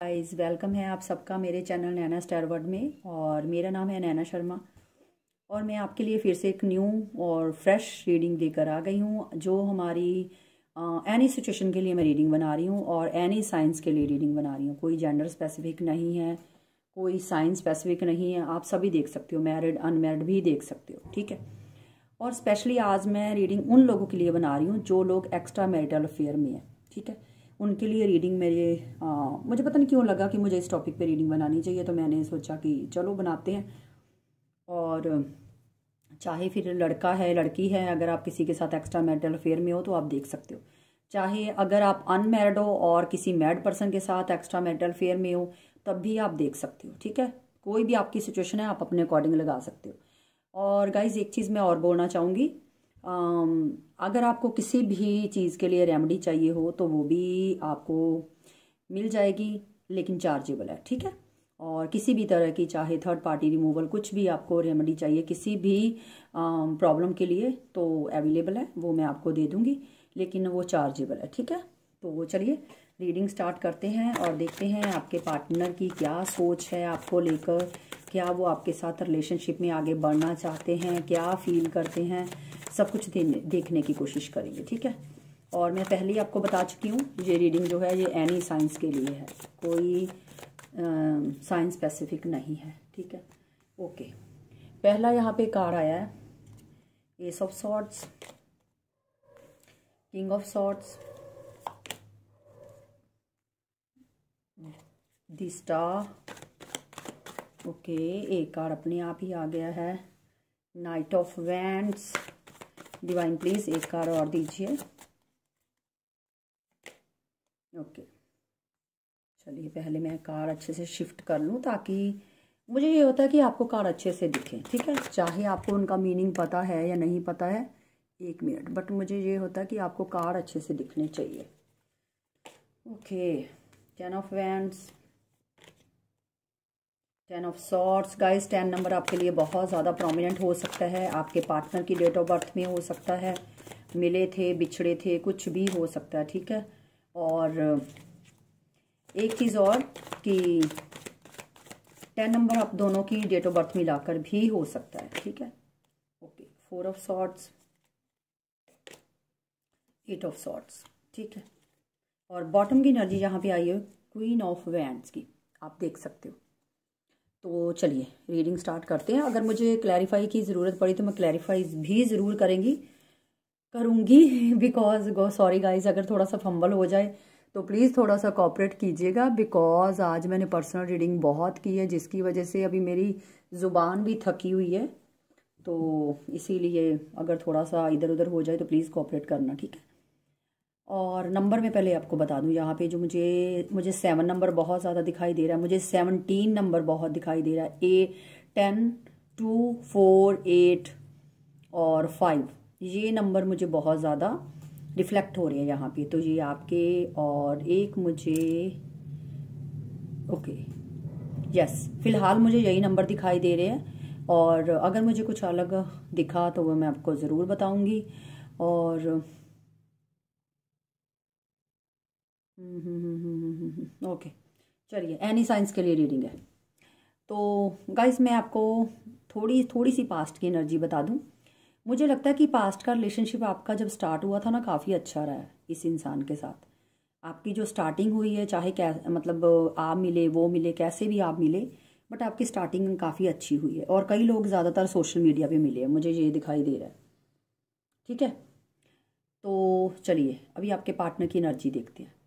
Guys welcome है आप सबका मेरे चैनल नैना स्टार वर्ल्ड में। और मेरा नाम है नैना शर्मा और मैं आपके लिए फिर से एक न्यू और फ्रेश रीडिंग लेकर आ गई हूँ। जो हमारी एनी सिचुएशन के लिए मैं रीडिंग बना रही हूँ और एनी साइंस के लिए रीडिंग बना रही हूँ। कोई जेंडर स्पेसिफिक नहीं है, कोई साइंस स्पेसिफिक नहीं है, आप सभी देख सकते हो, मैरिड अनमैरिड भी देख सकते हो, ठीक है। और स्पेशली आज मैं रीडिंग उन लोगों के लिए बना रही हूँ जो लोग एक्स्ट्रा मैरिटल अफेयर में है, ठीक है। उनके लिए रीडिंग मुझे पता नहीं क्यों लगा कि मुझे इस टॉपिक पे रीडिंग बनानी चाहिए, तो मैंने सोचा कि चलो बनाते हैं। और चाहे फिर लड़का है लड़की है, अगर आप किसी के साथ एक्स्ट्रा मैरिटल अफेयर में हो तो आप देख सकते हो। चाहे अगर आप अनमैरिड हो और किसी मैरिड पर्सन के साथ एक्स्ट्रा मैरिटल अफेयर में हो तब भी आप देख सकते हो, ठीक है। कोई भी आपकी सिचुएशन है आप अपने अकॉर्डिंग लगा सकते हो। और गाइज एक चीज़ मैं और बोलना चाहूँगी, अगर आपको किसी भी चीज़ के लिए रेमेडी चाहिए हो तो वो भी आपको मिल जाएगी, लेकिन चार्जेबल है, ठीक है। और किसी भी तरह की, चाहे थर्ड पार्टी रिमूवल, कुछ भी आपको रेमेडी चाहिए किसी भी प्रॉब्लम के लिए तो अवेलेबल है, वो मैं आपको दे दूँगी, लेकिन वो चार्जेबल है, ठीक है। तो चलिए रीडिंग स्टार्ट करते हैं और देखते हैं आपके पार्टनर की क्या सोच है आपको लेकर। क्या वो आपके साथ रिलेशनशिप में आगे बढ़ना चाहते हैं, क्या फील करते हैं, सब कुछ देखने की कोशिश करेंगे, ठीक है। और मैं पहले ही आपको बता चुकी हूँ ये रीडिंग जो है ये एनी साइंस के लिए है, कोई साइंस स्पेसिफिक नहीं है, ठीक है। ओके, पहला यहाँ पे कार्ड आया है S of swords, king of swords, the star. Okay, एक कार्ड अपने आप ही आ गया है, night of wands. Divine please एक कार्ड और दीजिए। ओके, चलिए पहले मैं कार्ड अच्छे से शिफ्ट कर लूँ ताकि मुझे ये होता है कि आपको कार्ड अच्छे से दिखे, ठीक है। चाहे आपको उनका मीनिंग पता है या नहीं पता है, एक मिनट, बट मुझे ये होता है कि आपको कार्ड अच्छे से दिखने चाहिए। Okay, 10 of wands, 10 of swords. Guys 10 number आपके लिए बहुत ज़्यादा प्रोमिनेंट हो सकता है, आपके पार्टनर की डेट ऑफ बर्थ में हो सकता है, मिले थे बिछड़े थे, कुछ भी हो सकता है, ठीक है। और एक चीज़ और कि 10 नंबर आप दोनों की डेट ऑफ बर्थ मिलाकर भी हो सकता है, ठीक है। Okay, 4 of swords, 8 of swords, ठीक है। और बॉटम की एनर्जी यहाँ पे आई है क्वीन ऑफ वैंड्स की, आप देख सकते हो। तो चलिए रीडिंग स्टार्ट करते हैं। अगर मुझे क्लैरिफाई की ज़रूरत पड़ी तो मैं क्लैरिफाई भी ज़रूर करूँगी बिकॉज सॉरी गाइज अगर थोड़ा सा फंबल हो जाए तो प्लीज़ थोड़ा सा कोऑपरेट कीजिएगा, बिकॉज आज मैंने पर्सनल रीडिंग बहुत की है जिसकी वजह से अभी मेरी ज़ुबान भी थकी हुई है, तो इसीलिए अगर थोड़ा सा इधर उधर हो जाए तो प्लीज़ कोऑपरेट करना, ठीक है। और नंबर में पहले आपको बता दूं, यहाँ पे जो मुझे 7 नंबर बहुत ज़्यादा दिखाई दे रहा है, मुझे 17 नंबर बहुत दिखाई दे रहा है, 10, 2, 4, 8 और 5, ये नंबर मुझे बहुत ज़्यादा रिफ्लेक्ट हो रहे हैं यहाँ पे, तो ये आपके। और एक मुझे ओके यस, फिलहाल मुझे यही नंबर दिखाई दे रहे हैं, और अगर मुझे कुछ अलग दिखा तो वो मैं आपको ज़रूर बताऊंगी। और ओके, चलिए एनी साइंस के लिए रीडिंग है। तो गाइस मैं आपको थोड़ी थोड़ी सी पास्ट की एनर्जी बता दूं। मुझे लगता है कि पास्ट का रिलेशनशिप आपका जब स्टार्ट हुआ था ना, काफ़ी अच्छा रहा है इस इंसान के साथ। आपकी जो स्टार्टिंग हुई है, चाहे क्या मतलब आप मिले वो मिले कैसे भी आप मिले, बट आपकी स्टार्टिंग काफ़ी अच्छी हुई है। और कई लोग ज़्यादातर सोशल मीडिया पे मिले हैं, मुझे ये दिखाई दे रहा है, ठीक है। तो चलिए अभी आपके पार्टनर की एनर्जी देखते हैं।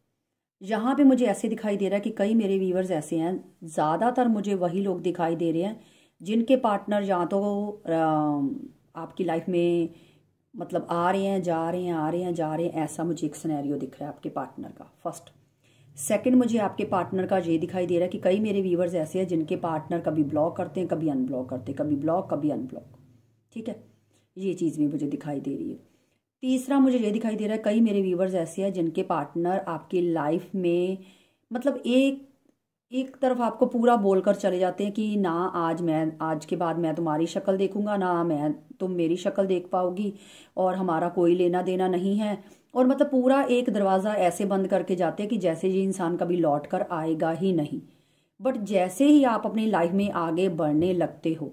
यहाँ पे मुझे ऐसे दिखाई दे रहा है कि कई मेरे व्यूवर्स ऐसे हैं, ज़्यादातर मुझे वही लोग दिखाई दे रहे हैं जिनके पार्टनर या तो आपकी लाइफ में मतलब आ रहे हैं जा रहे हैं, आ रहे हैं जा रहे हैं, ऐसा मुझे एक सिनेरियो दिख रहा है आपके पार्टनर का। फर्स्ट, सेकंड, मुझे आपके पार्टनर का ये दिखाई दे रहा है कि कई मेरे व्यूवर्स ऐसे हैं जिनके पार्टनर कभी ब्लॉक करते हैं, कभी अनब्लॉक करते हैं, कभी ब्लॉक कभी अनब्लॉक, ठीक है। ये चीज़ भी मुझे दिखाई दे रही है। तीसरा, मुझे ये दिखाई दे रहा है कई मेरे व्यूवर्स ऐसे हैं जिनके पार्टनर आपकी लाइफ में मतलब एक तरफ आपको पूरा बोलकर चले जाते हैं कि ना आज के बाद मैं तुम्हारी शक्ल देखूंगा, ना मैं तुम मेरी शक्ल देख पाओगी, और हमारा कोई लेना देना नहीं है। और मतलब पूरा एक दरवाज़ा ऐसे बंद करके जाते हैं कि जैसे ये इंसान कभी लौट कर आएगा ही नहीं। बट जैसे ही आप अपनी लाइफ में आगे बढ़ने लगते हो,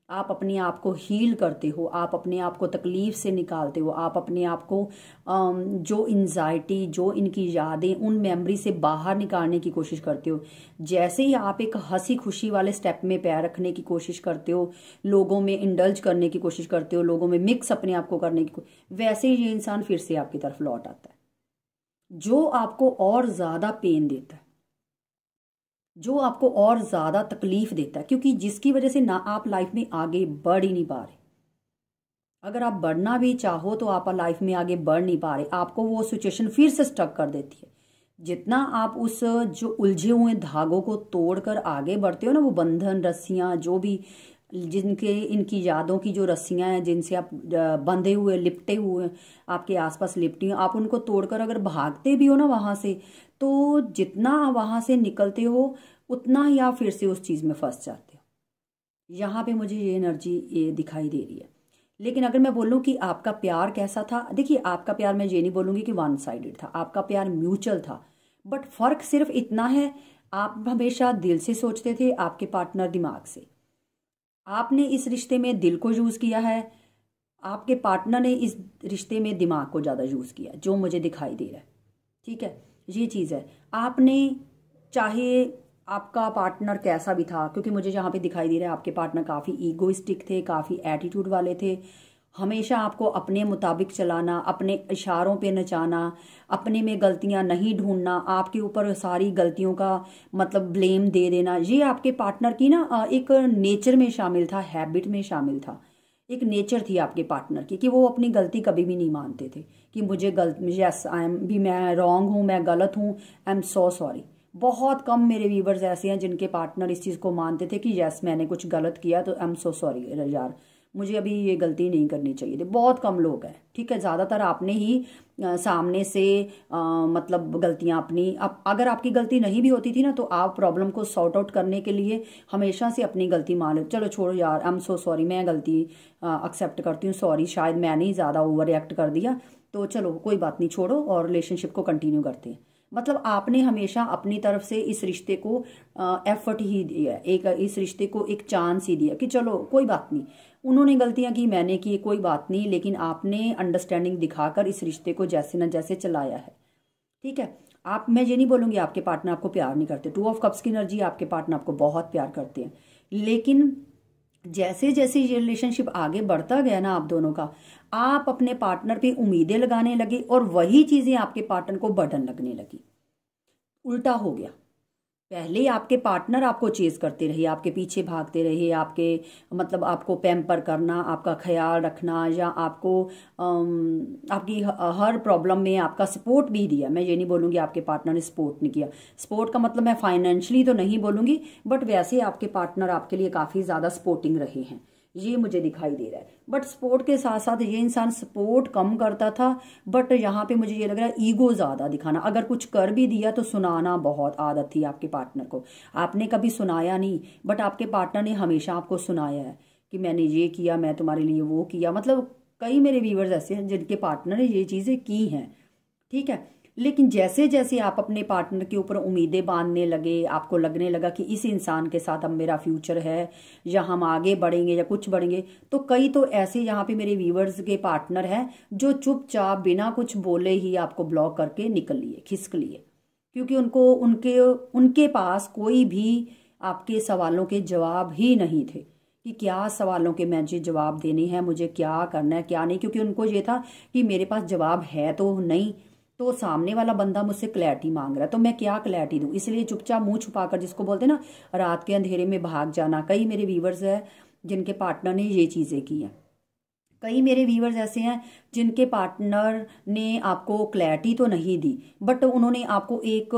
आप अपने आप को हील करते हो, आप अपने आप को तकलीफ से निकालते हो, आप अपने आप को जो एंजाइटी, जो इनकी यादें, उन मेमोरी से बाहर निकालने की कोशिश करते हो। जैसे ही आप एक हंसी खुशी वाले स्टेप में पैर रखने की कोशिश करते हो, लोगों में इंडल्ज करने की कोशिश करते हो, लोगों में मिक्स अपने आप को करने की वैसे ही ये इंसान फिर से आपकी तरफ लौट आता है, जो आपको और ज़्यादा पेन देता है, जो आपको और ज़्यादा तकलीफ देता है, क्योंकि जिसकी वजह से ना आप लाइफ में आगे बढ़ ही नहीं पा रहे। अगर आप बढ़ना भी चाहो तो आप लाइफ में आगे बढ़ नहीं पा रहे, आपको वो सिचुएशन फिर से स्टक कर देती है। जितना आप उस जो उलझे हुए धागों को तोड़कर आगे बढ़ते हो ना, वो बंधन, रस्सियाँ, जो भी जिनके इनकी यादों की जो रस्सियाँ हैं, जिनसे आप बंधे हुए, लिपटे हुए, आपके आसपास लिपटी, आप उनको तोड़कर अगर भागते भी हो ना वहाँ से, तो जितना वहाँ से निकलते हो उतना ही आप फिर से उस चीज़ में फंस जाते हो। यहाँ पे मुझे ये एनर्जी ये दिखाई दे रही है। लेकिन अगर मैं बोलूँ कि आपका प्यार कैसा था, देखिए आपका प्यार, मैं ये नहीं बोलूँगी कि वन साइडेड था, आपका प्यार म्यूचुअल था। बट फर्क सिर्फ इतना है, आप हमेशा दिल से सोचते थे, आपके पार्टनर दिमाग से। आपने इस रिश्ते में दिल को यूज़ किया है, आपके पार्टनर ने इस रिश्ते में दिमाग को ज़्यादा यूज़ किया, जो मुझे दिखाई दे रहा है। ठीक है, ये चीज़ है। आपने, चाहे आपका पार्टनर कैसा भी था, क्योंकि मुझे जहाँ पे दिखाई दे रहा है आपके पार्टनर काफ़ी ईगोइस्टिक थे, काफ़ी एटीट्यूड वाले थे, हमेशा आपको अपने मुताबिक चलाना, अपने इशारों पे नचाना, अपने में गलतियां नहीं ढूंढना, आपके ऊपर सारी गलतियों का मतलब ब्लेम दे देना, ये आपके पार्टनर की ना एक नेचर में शामिल था, हैबिट में शामिल था। एक नेचर थी आपके पार्टनर की कि वो अपनी गलती कभी भी नहीं मानते थे कि मुझे यस आई एम भी, मैं रॉन्ग हूँ, मैं गलत हूँ, आई एम सो सॉरी। बहुत कम मेरे व्यूवर्स ऐसे हैं जिनके पार्टनर इस चीज़ को मानते थे कि यस मैंने कुछ गलत किया तो आई एम सो सॉरी यार, मुझे अभी ये गलती नहीं करनी चाहिए थी। बहुत कम लोग हैं, ठीक है। ज़्यादातर आपने ही सामने से मतलब गलतियां अपनी, अगर आपकी गलती नहीं भी होती थी ना, तो आप प्रॉब्लम को सॉर्ट आउट करने के लिए हमेशा से अपनी गलती मान लो, चलो छोड़ो यार, आई एम सो सॉरी, मैं गलती एक्सेप्ट करती हूँ, सॉरी शायद मैंने ही ज़्यादा ओवर रिएक्ट कर दिया, तो चलो कोई बात नहीं, छोड़ो और रिलेशनशिप को कंटिन्यू करते हैं। मतलब आपने हमेशा अपनी तरफ से इस रिश्ते को एफर्ट ही दिया, एक इस रिश्ते को एक चांस ही दिया कि चलो कोई बात नहीं, उन्होंने गलतियां की, मैंने की, कोई बात नहीं, लेकिन आपने अंडरस्टैंडिंग दिखाकर इस रिश्ते को जैसे न जैसे चलाया है। ठीक है, आप, मैं ये नहीं बोलूँगी आपके पार्टनर आपको प्यार नहीं करते, 2 ऑफ कप्स की एनर्जी, आपके पार्टनर आपको बहुत प्यार करते हैं। लेकिन जैसे जैसे ये रिलेशनशिप आगे बढ़ता गया ना आप दोनों का, आप अपने पार्टनर पे उम्मीदें लगाने लगे और वही चीज़ें आपके पार्टनर को बर्डन लगने लगी। उल्टा हो गया, पहले आपके पार्टनर आपको चेज करते रहे, आपके पीछे भागते रहे, आपके मतलब आपको पैम्पर करना, आपका ख्याल रखना, या आपको आपकी हर प्रॉब्लम में आपका सपोर्ट भी दिया। मैं ये नहीं बोलूँगी आपके पार्टनर ने सपोर्ट नहीं किया, सपोर्ट का मतलब मैं फाइनेंशियली तो नहीं बोलूँगी, बट वैसे आपके पार्टनर आपके लिए काफ़ी ज़्यादा सपोर्टिंग रहे हैं, ये मुझे दिखाई दे रहा है। बट सपोर्ट के साथ साथ ये इंसान सपोर्ट कम करता था, बट यहाँ पे मुझे ये लग रहा है ईगो ज़्यादा दिखाना। अगर कुछ कर भी दिया तो सुनाना बहुत आदत थी आपके पार्टनर को, आपने कभी सुनाया नहीं, बट आपके पार्टनर ने हमेशा आपको सुनाया है कि मैंने ये किया, मैं तुम्हारे लिए वो किया। मतलब कई मेरे व्यूवर्स ऐसे हैं जिनके पार्टनर ने ये चीज़ें की हैं, ठीक है। लेकिन जैसे जैसे आप अपने पार्टनर के ऊपर उम्मीदें बांधने लगे, आपको लगने लगा कि इस इंसान के साथ अब मेरा फ्यूचर है, या हम आगे बढ़ेंगे या कुछ बढ़ेंगे, तो कई तो ऐसे यहाँ पे मेरे व्यूवर्स के पार्टनर हैं जो चुपचाप बिना कुछ बोले ही आपको ब्लॉक करके निकल लिए, खिसक लिए, क्योंकि उनको उनके पास कोई भी आपके सवालों के जवाब ही नहीं थे कि क्या सवालों के मुझे जवाब देने हैं, मुझे क्या करना है क्या नहीं, क्योंकि उनको ये था कि मेरे पास जवाब है तो नहीं, तो सामने वाला बंदा मुझसे क्लैरिटी मांग रहा है तो मैं क्या क्लैरिटी दूं, इसलिए चुपचाप मुंह छुपाकर, जिसको बोलते हैं ना रात के अंधेरे में भाग जाना। कई मेरे व्यूवर्स हैं जिनके पार्टनर ने ये चीज़ें की हैं, कई मेरे व्यूवर्स ऐसे हैं जिनके पार्टनर ने आपको क्लैरिटी तो नहीं दी, बट उन्होंने आपको एक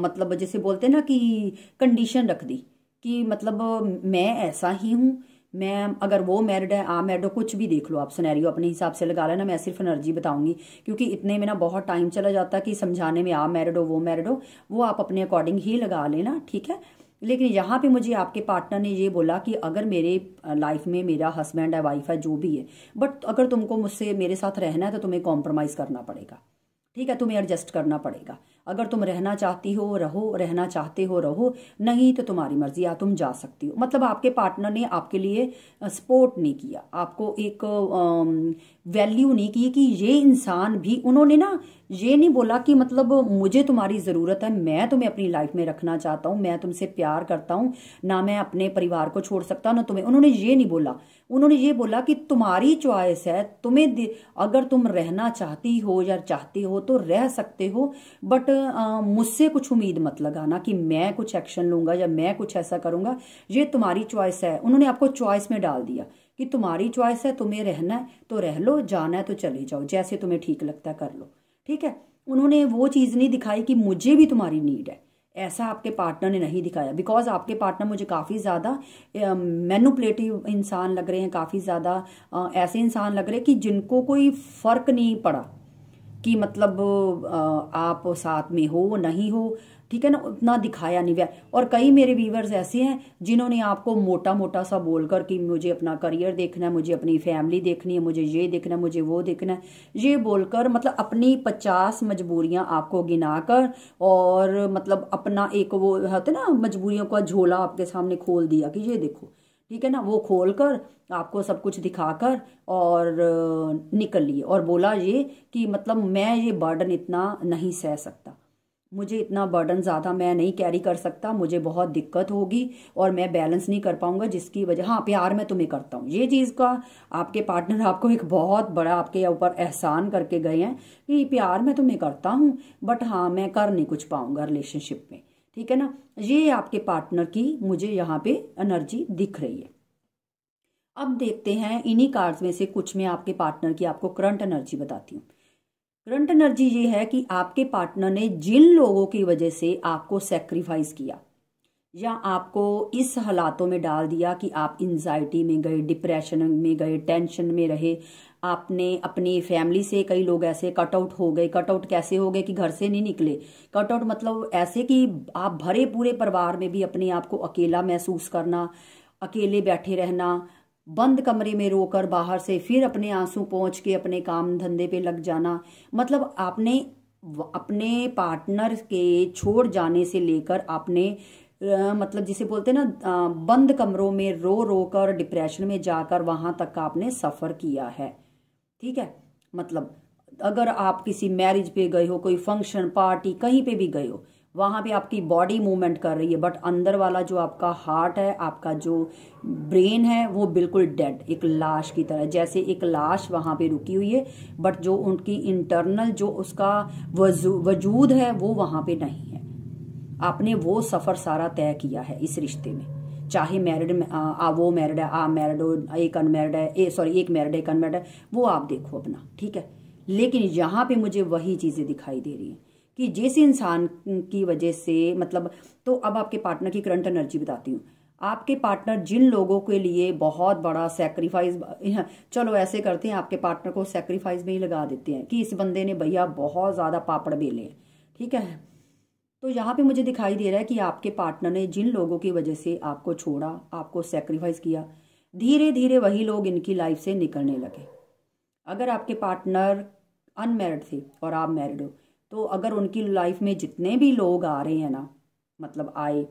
मतलब जैसे बोलते हैं ना कि कंडीशन रख दी कि मतलब मैं ऐसा ही हूँ, मैं अगर वो मैरिड है, आप मैरिड हो, कुछ भी देख लो आप, सिनेरियो अपने हिसाब से लगा लेना। मैं सिर्फ एनर्जी बताऊंगी क्योंकि इतने में ना बहुत टाइम चला जाता है कि समझाने में, आप मैरिड हो वो मैरिड हो, वो आप अपने अकॉर्डिंग ही लगा लेना, ठीक है। लेकिन यहाँ पे मुझे आपके पार्टनर ने ये बोला कि अगर मेरे लाइफ में मेरा हस्बैंड है, वाइफ है, जो भी है, बट अगर तुमको मुझसे मेरे साथ रहना है तो तुम्हें कॉम्प्रोमाइज़ करना पड़ेगा, ठीक है, तुम्हें एडजस्ट करना पड़ेगा। अगर तुम रहना चाहती हो रहो, रहना चाहते हो रहो, नहीं तो तुम्हारी मर्जी, या तुम जा सकती हो। मतलब आपके पार्टनर ने आपके लिए सपोर्ट नहीं किया, आपको एक वैल्यू नहीं की कि ये इंसान भी, उन्होंने ना ये नहीं बोला कि मतलब मुझे तुम्हारी ज़रूरत है, मैं तुम्हें अपनी लाइफ में रखना चाहता हूँ, मैं तुमसे प्यार करता हूँ, ना मैं अपने परिवार को छोड़ सकता, ना तुम्हें। उन्होंने ये नहीं बोला। उन्होंने ये बोला कि तुम्हारी चॉइस है, तुम्हें अगर तुम रहना चाहती हो या चाहती हो तो रह सकते हो, बट मुझसे कुछ उम्मीद मत लगाना कि मैं कुछ एक्शन लूंगा या मैं कुछ ऐसा करूंगा, ये तुम्हारी चॉइस है। उन्होंने आपको चॉइस में डाल दिया कि तुम्हारी चॉइस है, तुम्हें रहना है तो रह लो, जाना है तो चले जाओ, जैसे तुम्हें ठीक लगता है कर लो, ठीक है। उन्होंने वो चीज़ नहीं दिखाई कि मुझे भी तुम्हारी नीड है, ऐसा आपके पार्टनर ने नहीं दिखाया। बिकॉज आपके पार्टनर मुझे काफ़ी ज़्यादा मैनिपुलेटिव इंसान लग रहे हैं, काफ़ी ज़्यादा ऐसे इंसान लग रहे हैं कि जिनको कोई फ़र्क नहीं पड़ा कि मतलब आप साथ में हो नहीं हो, ठीक है ना, उतना दिखाया नहीं गया। और कई मेरे व्यूवर्स ऐसे हैं जिन्होंने आपको मोटा मोटा सा बोलकर कि मुझे अपना करियर देखना है, मुझे अपनी फैमिली देखनी है, मुझे ये देखना है, मुझे वो देखना है, ये बोलकर मतलब अपनी 50 मजबूरियां आपको गिनाकर, और मतलब अपना एक वो होते ना मजबूरियों का झोला आपके सामने खोल दिया कि ये देखो, ठीक है ना, वो खोलकर आपको सब कुछ दिखाकर और निकल लिए और बोला ये कि मतलब मैं ये बर्डन इतना नहीं सह सकता, मुझे इतना बर्डन ज़्यादा मैं नहीं कैरी कर सकता, मुझे बहुत दिक्कत होगी और मैं बैलेंस नहीं कर पाऊंगा, जिसकी वजह, हाँ प्यार मैं तुम्हें करता हूँ, ये चीज़ का आपके पार्टनर आपको एक बहुत बड़ा आपके ऊपर एहसान करके गए हैं कि प्यार मैं तुम्हें करता हूँ, बट हाँ मैं कर नहीं कुछ पाऊंगा रिलेशनशिप में, ठीक है ना। ये आपके पार्टनर की मुझे यहाँ पे एनर्जी दिख रही है। अब देखते हैं इन्हीं कार्ड्स में से कुछ में आपके पार्टनर की आपको करंट एनर्जी बताती हूँ। करंट एनर्जी ये है कि आपके पार्टनर ने जिन लोगों की वजह से आपको सेक्रीफाइस किया या आपको इस हालातों में डाल दिया कि आप एंजाइटी में गए, डिप्रेशन में गए, टेंशन में रहे, आपने अपनी फैमिली से, कई लोग ऐसे कट आउट हो गए। कट आउट कैसे हो गए कि घर से नहीं निकले, कट आउट मतलब ऐसे कि आप भरे पूरे परिवार में भी अपने आप को अकेला महसूस करना, अकेले बैठे रहना, बंद कमरे में रोकर बाहर से फिर अपने आंसू पहुंच के अपने काम धंधे पे लग जाना। मतलब आपने अपने पार्टनर के छोड़ जाने से लेकर आपने मतलब जिसे बोलते हैं ना बंद कमरों में रो रो कर डिप्रेशन में जाकर वहां तक का आपने सफर किया है, ठीक है। मतलब अगर आप किसी मैरिज पे गए हो, कोई फंक्शन पार्टी कहीं पे भी गए हो, वहां पे आपकी बॉडी मूवमेंट कर रही है, बट अंदर वाला जो आपका हार्ट है, आपका जो ब्रेन है, वो बिल्कुल डेड, एक लाश की तरह, जैसे एक लाश वहां पे रुकी हुई है, बट जो उनकी इंटरनल जो उसका वजूद है वो वहां पे नहीं है। आपने वो सफर सारा तय किया है इस रिश्ते में, चाहे मैरिड में वो मैरिड है, आप मैरिड हो, एक अनमैरिड है, सॉरी एक मैरिड है एक अनमैरिड है, वो आप देखो अपना, ठीक है। लेकिन यहाँ पे मुझे वही चीजें दिखाई दे रही हैं कि जिस इंसान की वजह से मतलब, तो अब आपके पार्टनर की करंट एनर्जी बताती हूँ। आपके पार्टनर जिन लोगों के लिए बहुत बड़ा सेक्रीफाइस, चलो ऐसे करते हैं आपके पार्टनर को सेक्रीफाइस में ही लगा देते हैं कि इस बंदे ने भैया बहुत ज्यादा पापड़ बेले हैं, ठीक है। तो यहाँ पे मुझे दिखाई दे रहा है कि आपके पार्टनर ने जिन लोगों की वजह से आपको छोड़ा, आपको सेक्रीफाइस किया, धीरे धीरे वही लोग इनकी लाइफ से निकलने लगे। अगर आपके पार्टनर अनमैरिड थे और आप मैरिड हो, तो अगर उनकी लाइफ में जितने भी लोग आ रहे हैं ना, मतलब आए,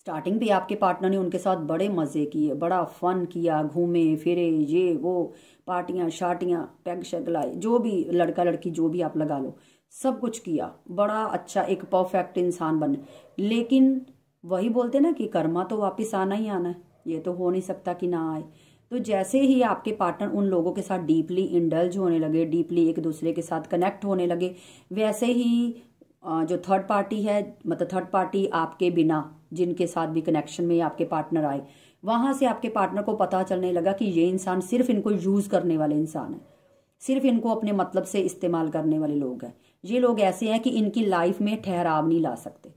स्टार्टिंग पे आपके पार्टनर ने उनके साथ बड़े मज़े किए, बड़ा फन किया, घूमे फिरे, ये वो पार्टियां शार्टियां, पैग शैग लाए, जो भी लड़का लड़की जो भी आप लगा लो, सब कुछ किया, बड़ा अच्छा एक परफेक्ट इंसान बने। लेकिन वही बोलते ना कि कर्मा तो वापस आना ही आना है, ये तो हो नहीं सकता कि ना आए। तो जैसे ही आपके पार्टनर उन लोगों के साथ डीपली इंडल्ज होने लगे, डीपली एक दूसरे के साथ कनेक्ट होने लगे, वैसे ही जो थर्ड पार्टी है, मतलब थर्ड पार्टी आपके बिना जिनके साथ भी कनेक्शन में आपके पार्टनर आए, वहां से आपके पार्टनर को पता चलने लगा कि ये इंसान सिर्फ इनको यूज करने वाले इंसान है, सिर्फ इनको अपने मतलब से इस्तेमाल करने वाले लोग हैं। ये लोग ऐसे हैं कि इनकी लाइफ में ठहराव नहीं ला सकते,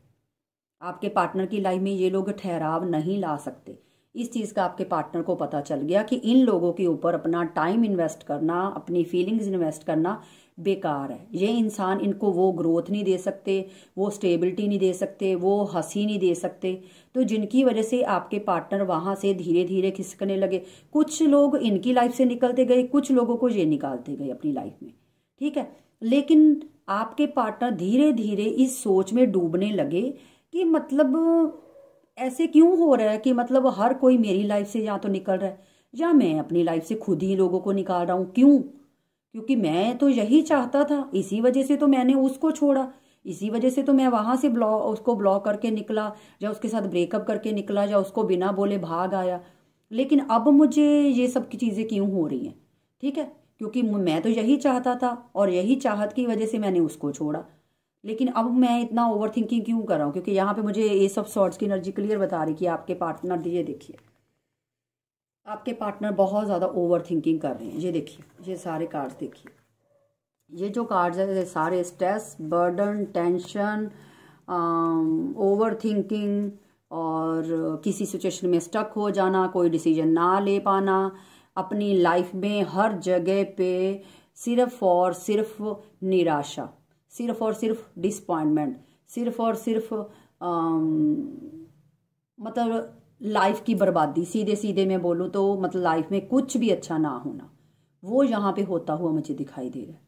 आपके पार्टनर की लाइफ में ये लोग ठहराव नहीं ला सकते। इस चीज़ का आपके पार्टनर को पता चल गया कि इन लोगों के ऊपर अपना टाइम इन्वेस्ट करना, अपनी फीलिंग्स इन्वेस्ट करना बेकार है। ये इंसान इनको वो ग्रोथ नहीं दे सकते, वो स्टेबिलिटी नहीं दे सकते, वो हंसी नहीं दे सकते। तो जिनकी वजह से आपके पार्टनर वहां से धीरे धीरे खिसकने लगे। कुछ लोग इनकी लाइफ से निकलते गए, कुछ लोगों को ये निकालते गए अपनी लाइफ में, ठीक है। लेकिन आपके पार्टनर धीरे धीरे इस सोच में डूबने लगे कि मतलब ऐसे क्यों हो रहा है कि मतलब हर कोई मेरी लाइफ से या तो निकल रहा है या मैं अपनी लाइफ से खुद ही लोगों को निकाल रहा हूँ। क्यों? क्योंकि मैं तो यही चाहता था, इसी वजह से तो मैंने उसको छोड़ा, इसी वजह से तो मैं वहां से उसको ब्लॉक करके निकला, या उसके साथ ब्रेकअप करके निकला, या उसको बिना बोले भाग आया। लेकिन अब मुझे ये सब की चीजें क्यों हो रही हैं? ठीक है, क्योंकि मैं तो यही चाहता था और यही चाहत की वजह से मैंने उसको छोड़ा। लेकिन अब मैं इतना ओवर थिंकिंग क्यों कर रहा हूँ? क्योंकि यहाँ पे मुझे ये सब सॉर्ट्स की एनर्जी क्लियर बता रही कि आपके पार्टनर, ये देखिए आपके पार्टनर बहुत ज़्यादा ओवर थिंकिंग कर रहे हैं। ये देखिए, ये सारे कार्ड्स देखिए, ये जो कार्ड्स है ये सारे stress, burden, tension, over thinking और किसी सिचुएशन में स्टक हो जाना, कोई डिसीजन ना ले पाना, अपनी लाइफ में हर जगह पे सिर्फ और सिर्फ निराशा, सिर्फ और सिर्फ डिसपॉइंटमेंट, सिर्फ और सिर्फ मतलब लाइफ की बर्बादी। सीधे सीधे मैं बोलूँ तो मतलब लाइफ में कुछ भी अच्छा ना होना, वो यहाँ पे होता हुआ मुझे दिखाई दे रहा है।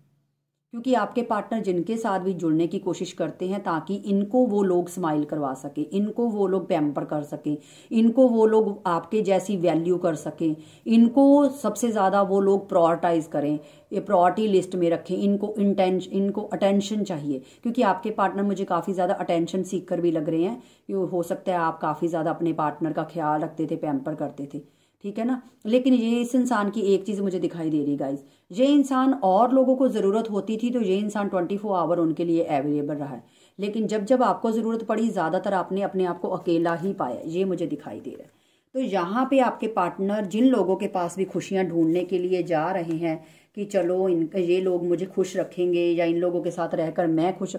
क्योंकि आपके पार्टनर जिनके साथ भी जुड़ने की कोशिश करते हैं ताकि इनको वो लोग स्माइल करवा सके, इनको वो लोग पैम्पर कर सके, इनको वो लोग आपके जैसी वैल्यू कर सकें, इनको सबसे ज़्यादा वो लोग प्रायोरिटाइज करें, ये प्रायोरिटी लिस्ट में रखें, इनको अटेंशन चाहिए। क्योंकि आपके पार्टनर मुझे काफ़ी ज़्यादा अटेंशन सीकर भी लग रहे हैं। ये हो सकता है आप काफ़ी ज़्यादा अपने पार्टनर का ख्याल रखते थे, पैम्पर करते थे, ठीक है ना। लेकिन ये इस इंसान की एक चीज़ मुझे दिखाई दे रही गाइज, ये इंसान और लोगों को ज़रूरत होती थी तो ये इंसान 24 आवर उनके लिए अवेलेबल रहा है। लेकिन जब जब आपको ज़रूरत पड़ी ज़्यादातर आपने अपने आप को अकेला ही पाया, ये मुझे दिखाई दे रहा है। तो यहाँ पे आपके पार्टनर जिन लोगों के पास भी खुशियाँ ढूंढने के लिए जा रहे हैं कि चलो ये लोग मुझे खुश रखेंगे या इन लोगों के साथ रहकर मैं खुश,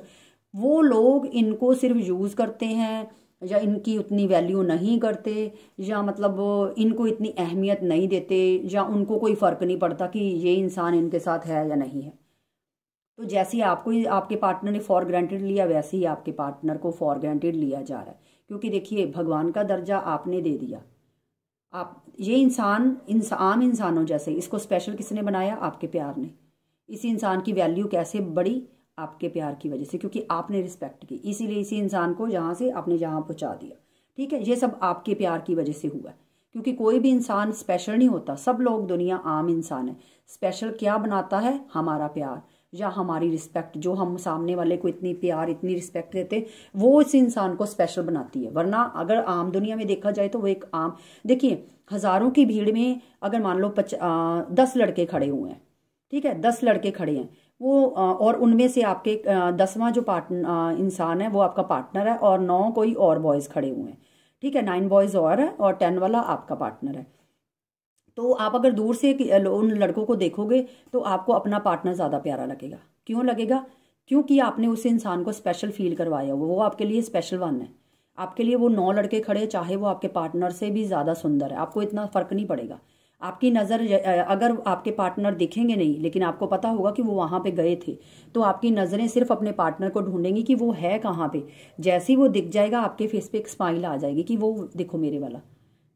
वो लोग इनको सिर्फ यूज़ करते हैं या इनकी उतनी वैल्यू नहीं करते, या मतलब इनको इतनी अहमियत नहीं देते, या उनको कोई फ़र्क नहीं पड़ता कि ये इंसान इनके साथ है या नहीं है। तो जैसे ही आपको आपके पार्टनर ने फॉर ग्रांटेड लिया, वैसे ही आपके पार्टनर को फॉर ग्रांटेड लिया जा रहा है। क्योंकि देखिए, भगवान का दर्जा आपने दे दिया। आप ये इंसान आम इंसानों जैसे, इसको स्पेशल किसने बनाया? आपके प्यार ने। इसी इंसान की वैल्यू कैसे बढ़ी? आपके प्यार की वजह से, क्योंकि आपने रिस्पेक्ट की, इसीलिए इसी इंसान को यहाँ से आपने यहाँ पहुँचा दिया, ठीक है। ये सब आपके प्यार की वजह से हुआ है। क्योंकि कोई भी इंसान स्पेशल नहीं होता, सब लोग दुनिया आम इंसान है। स्पेशल क्या बनाता है? हमारा प्यार या हमारी रिस्पेक्ट, जो हम सामने वाले को इतनी प्यार, इतनी रिस्पेक्ट देते, वो इस इंसान को स्पेशल बनाती है। वरना अगर आम दुनिया में देखा जाए तो वो एक आम, देखिए हजारों की भीड़ में अगर मान लो 10 लड़के खड़े हुए हैं, ठीक है, 10 लड़के खड़े हैं, वो और उनमें से आपके 10वां जो पार्टनर इंसान है वो आपका पार्टनर है, और 9 कोई और बॉयज खड़े हुए हैं, ठीक है, 9 बॉयज और है और 10 वाला आपका पार्टनर है। तो आप अगर दूर से उन लड़कों को देखोगे तो आपको अपना पार्टनर ज़्यादा प्यारा लगेगा। क्यों लगेगा? क्योंकि आपने उस इंसान को स्पेशल फील करवाया, वो आपके लिए स्पेशल वन है। आपके लिए वो 9 लड़के खड़े, चाहे वो आपके पार्टनर से भी ज़्यादा सुंदर है, आपको इतना फ़र्क नहीं पड़ेगा। आपकी नज़र, अगर आपके पार्टनर दिखेंगे नहीं लेकिन आपको पता होगा कि वो वहाँ पे गए थे, तो आपकी नज़रें सिर्फ अपने पार्टनर को ढूंढेंगी कि वो है कहाँ पे। जैसे ही वो दिख जाएगा आपके फेस पे एक स्माइल आ जाएगी कि वो देखो मेरे वाला,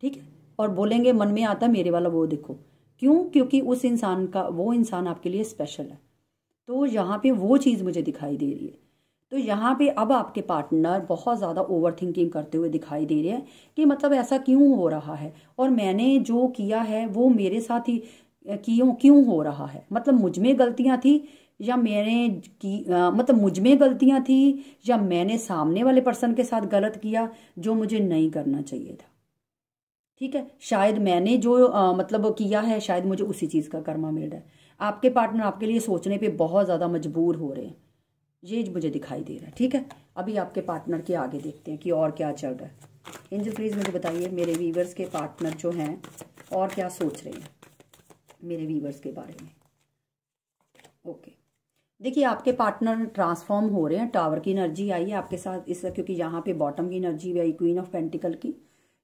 ठीक है, और बोलेंगे, मन में आता मेरे वाला वो देखो। क्यों? क्योंकि उस इंसान का, वो इंसान आपके लिए स्पेशल है। तो यहाँ पे वो चीज़ मुझे दिखाई दे रही है। तो यहाँ पे अब आपके पार्टनर बहुत ज़्यादा ओवर थिंकिंग करते हुए दिखाई दे रहे हैं कि मतलब ऐसा क्यों हो रहा है, और मैंने जो किया है वो मेरे साथ ही क्यों क्यों हो रहा है। मतलब मुझ में गलतियाँ थी या मैंने की मतलब मुझ में गलतियाँ थी या मैंने सामने वाले पर्सन के साथ गलत किया जो मुझे नहीं करना चाहिए था, ठीक है। शायद मैंने जो मतलब किया है, शायद मुझे उसी चीज़ का कर्मा मिल रहा है। आपके पार्टनर आपके लिए सोचने पे बहुत ज़्यादा मजबूर हो रहे हैं, ये मुझे दिखाई दे रहा है, ठीक है। अभी आपके पार्टनर के आगे देखते हैं कि और क्या चल रहा है। एंजल प्लीज़ मुझे बताइए मेरे वीवर्स के पार्टनर जो हैं और क्या सोच रहे हैं मेरे वीवर्स के बारे में। ओके, देखिए आपके पार्टनर ट्रांसफॉर्म हो रहे हैं, टावर की एनर्जी आई है आपके साथ इस, क्योंकि यहाँ पे बॉटम की एनर्जी भी आई, क्वीन ऑफ पेंटिकल की।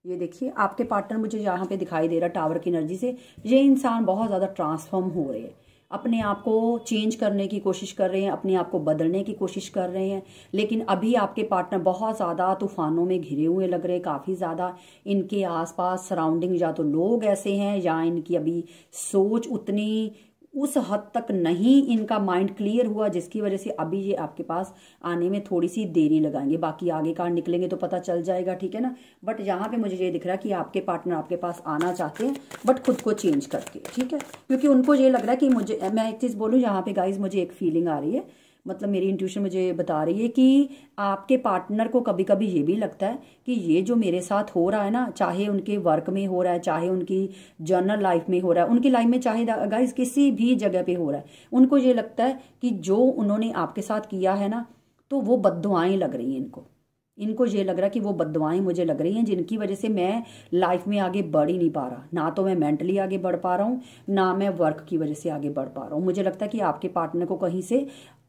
ये देखिए आपके पार्टनर मुझे यहाँ पे दिखाई दे रहा है टावर की एनर्जी से, ये इंसान बहुत ज़्यादा ट्रांसफॉर्म हो रहे हैं, अपने आप को चेंज करने की कोशिश कर रहे हैं, अपने आप को बदलने की कोशिश कर रहे हैं। लेकिन अभी आपके पार्टनर बहुत ज़्यादा तूफानों में घिरे हुए लग रहे हैं, काफ़ी ज़्यादा इनके आसपास सराउंडिंग या तो लोग ऐसे हैं या इनकी अभी सोच उतनी उस हद तक नहीं इनका माइंड क्लियर हुआ, जिसकी वजह से अभी ये आपके पास आने में थोड़ी सी देरी लगाएंगे। बाकी आगे कार्ड निकलेंगे तो पता चल जाएगा, ठीक है ना। बट यहाँ पे मुझे ये दिख रहा है कि आपके पार्टनर आपके पास आना चाहते हैं, बट खुद को चेंज करके, ठीक है, क्योंकि उनको ये लग रहा है कि मुझे, मैं एक चीज़ बोलूँ यहाँ पे गाइज, मुझे एक फीलिंग आ रही है, मतलब मेरी इंट्यूशन मुझे बता रही है कि आपके पार्टनर को कभी कभी ये भी लगता है कि ये जो मेरे साथ हो रहा है ना, चाहे उनके वर्क में हो रहा है, चाहे उनकी जर्नल लाइफ में हो रहा है, उनकी लाइफ में चाहे गाइस किसी भी जगह पे हो रहा है, उनको ये लगता है कि जो उन्होंने आपके साथ किया है ना, तो वो बद्दुआएं लग रही हैं इनको ये लग रहा है कि वो बद्दुआएं मुझे लग रही हैं, जिनकी वजह से मैं लाइफ में आगे बढ़ ही नहीं पा रहा, ना तो मैं मेंटली आगे बढ़ पा रहा हूँ, ना मैं वर्क की वजह से आगे बढ़ पा रहा हूँ। मुझे लगता है कि आपके पार्टनर को कहीं से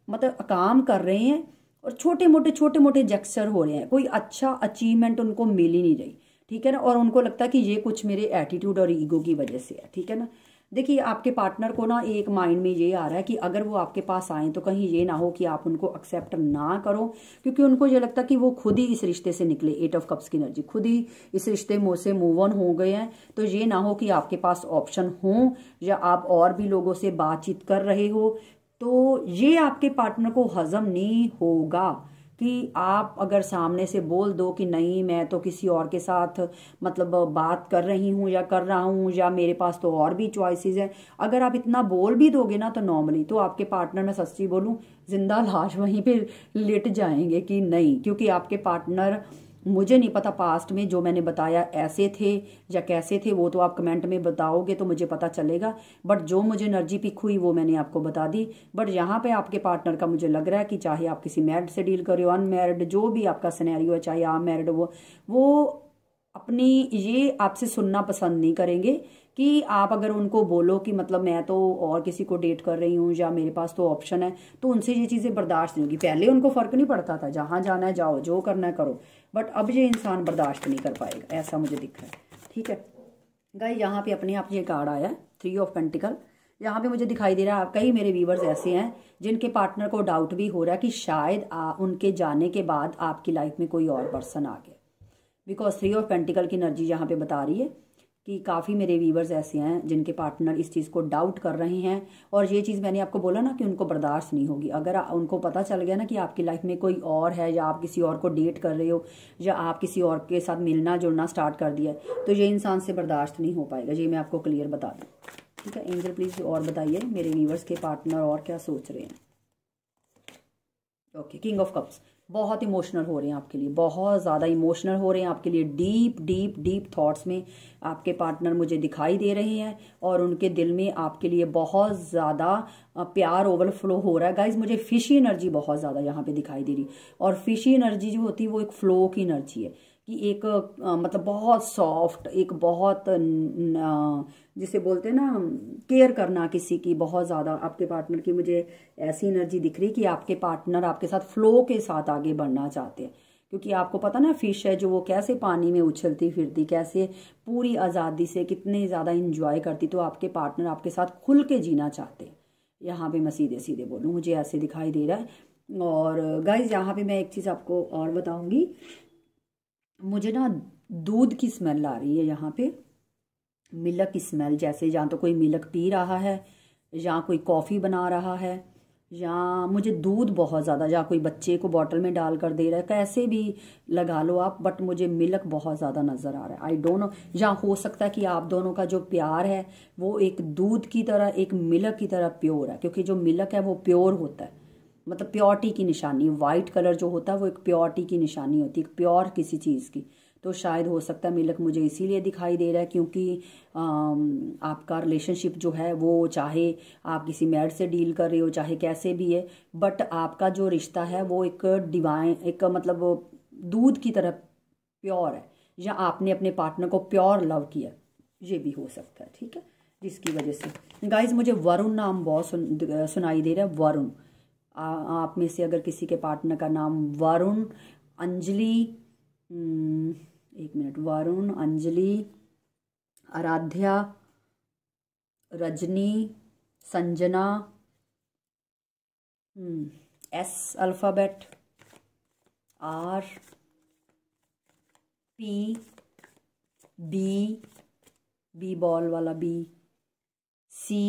मतलब काम कर रहे हैं और छोटे मोटे जेस्चर हो रहे हैं, कोई अच्छा अचीवमेंट उनको मिल ही नहीं रही, ठीक है ना। और उनको लगता है कि ये कुछ मेरे एटीट्यूड और ईगो की वजह से है, ठीक है ना। देखिए आपके पार्टनर को ना एक माइंड में ये आ रहा है कि अगर वो आपके पास आए तो कहीं ये ना हो कि आप उनको एक्सेप्ट ना करो, क्योंकि उनको ये लगता है कि वो खुद ही इस रिश्ते से निकले, 8 ऑफ कप्स की एनर्जी, खुद ही इस रिश्ते से मूव ऑन हो गए हैं। तो ये ना हो कि आपके पास ऑप्शन हो या आप और भी लोगों से बातचीत कर रहे हो, तो ये आपके पार्टनर को हजम नहीं होगा कि आप अगर सामने से बोल दो कि नहीं मैं तो किसी और के साथ मतलब बात कर रही हूँ या कर रहा हूँ, या मेरे पास तो और भी चॉइसेस हैं, अगर आप इतना बोल भी दोगे ना तो नॉर्मली तो आपके पार्टनर, मैं सच्ची बोलूँ, जिंदा लाश वहीं पे लेट जाएंगे कि नहीं, क्योंकि आपके पार्टनर, मुझे नहीं पता पास्ट में जो मैंने बताया ऐसे थे या कैसे थे, वो तो आप कमेंट में बताओगे तो मुझे पता चलेगा, बट जो मुझे एनर्जी पिक हुई वो मैंने आपको बता दी। बट यहाँ पे आपके पार्टनर का मुझे लग रहा है कि चाहे आप किसी मैरिड से डील कर रहे हो, अनमैरिड, जो भी आपका सिनेरियो है, चाहे आप मैरिड हो, वो अपनी ये आपसे सुनना पसंद नहीं करेंगे कि आप अगर उनको बोलो कि मतलब मैं तो और किसी को डेट कर रही हूँ या मेरे पास तो ऑप्शन है, तो उनसे ये चीज़ें बर्दाश्त नहीं होगी। पहले उनको फर्क नहीं पड़ता था, जहाँ जाना है जाओ, जो करना है करो, बट अब ये इंसान बर्दाश्त नहीं कर पाएगा, ऐसा मुझे दिख रहा है, ठीक है गाइस। यहाँ पे अपने आप ये कार्ड आया 3 ऑफ पेंटिकल। यहाँ पे मुझे दिखाई दे रहा है कई मेरे व्यूवर्स ऐसे हैं जिनके पार्टनर को डाउट भी हो रहा है कि शायद उनके जाने के बाद आपकी लाइफ में कोई और पर्सन आ गया, बिकॉज 3 ऑफ पेंटिकल की एनर्जी यहाँ पे बता रही है कि काफ़ी मेरे व्यूवर्स ऐसे हैं जिनके पार्टनर इस चीज़ को डाउट कर रहे हैं। और ये चीज़ मैंने आपको बोला ना कि उनको बर्दाश्त नहीं होगी, अगर उनको पता चल गया ना कि आपकी लाइफ में कोई और है, या आप किसी और को डेट कर रहे हो, या आप किसी और के साथ मिलना जुलना स्टार्ट कर दिया, तो ये इंसान से बर्दाश्त नहीं हो पाएगा, ये मैं आपको क्लियर बता दूँ, ठीक है। एंजल प्लीज़ और बताइए मेरे व्यूवर्स के पार्टनर और क्या सोच रहे हैं। ओके, किंग ऑफ कप्स, बहुत इमोशनल हो रहे हैं आपके लिए, बहुत ज़्यादा इमोशनल हो रहे हैं आपके लिए, डीप डीप डीप थॉट्स में आपके पार्टनर मुझे दिखाई दे रहे हैं, और उनके दिल में आपके लिए बहुत ज़्यादा प्यार ओवरफ्लो हो रहा है। गाइज मुझे फिशी एनर्जी बहुत ज़्यादा यहाँ पे दिखाई दे रही, और फिशी एनर्जी जो होती है वो एक फ्लो की एनर्जी है, कि एक मतलब बहुत सॉफ्ट, एक बहुत जिसे बोलते हैं ना केयर करना किसी की, बहुत ज़्यादा आपके पार्टनर की मुझे ऐसी एनर्जी दिख रही कि आपके पार्टनर आपके साथ फ्लो के साथ आगे बढ़ना चाहते हैं, क्योंकि आपको पता ना फिश है जो वो कैसे पानी में उछलती फिरती, कैसे पूरी आज़ादी से कितने ज़्यादा इंजॉय करती, तो आपके पार्टनर आपके साथ खुल के जीना चाहते हैं। यहाँ पे मैं सीधे सीधे बोलूँ, मुझे ऐसे दिखाई दे रहा है। और गाइज यहाँ पे मैं एक चीज़ आपको और बताऊँगी, मुझे ना दूध की स्मेल आ रही है यहाँ पे, मिल्क की स्मेल, जैसे या तो कोई मिल्क पी रहा है, या कोई कॉफ़ी बना रहा है, या मुझे दूध बहुत ज़्यादा, या कोई बच्चे को बॉटल में डाल कर दे रहा है, कैसे भी लगा लो आप, बट मुझे मिल्क बहुत ज़्यादा नज़र आ रहा है। आई डोंट नो, या हो सकता है कि आप दोनों का जो प्यार है वो एक दूध की तरह, एक मिल्क की तरह प्योर है, क्योंकि जो मिल्क है वो प्योर होता है, मतलब प्योरिटी की निशानी, वाइट कलर जो होता है वो एक प्योरिटी की निशानी होती है, प्योर किसी चीज़ की। तो शायद हो सकता है मिल्क मुझे इसीलिए दिखाई दे रहा है, क्योंकि आपका रिलेशनशिप जो है वो, चाहे आप किसी मैरिड से डील कर रहे हो, चाहे कैसे भी है, बट आपका जो रिश्ता है वो एक डिवाइन, एक मतलब दूध की तरह प्योर है, या आपने अपने पार्टनर को प्योर लव किया, ये भी हो सकता है, ठीक है, जिसकी वजह से। गाइज मुझे वरुण नाम बहुत सुनाई दे रहा है, वरुण। आप में से अगर किसी के पार्टनर का नाम वरुण, अंजलि, एक minute, Varun, Anjali, Aaradhya, Rajni, Sanjana, S alphabet, R, P, B ball वाला बी, सी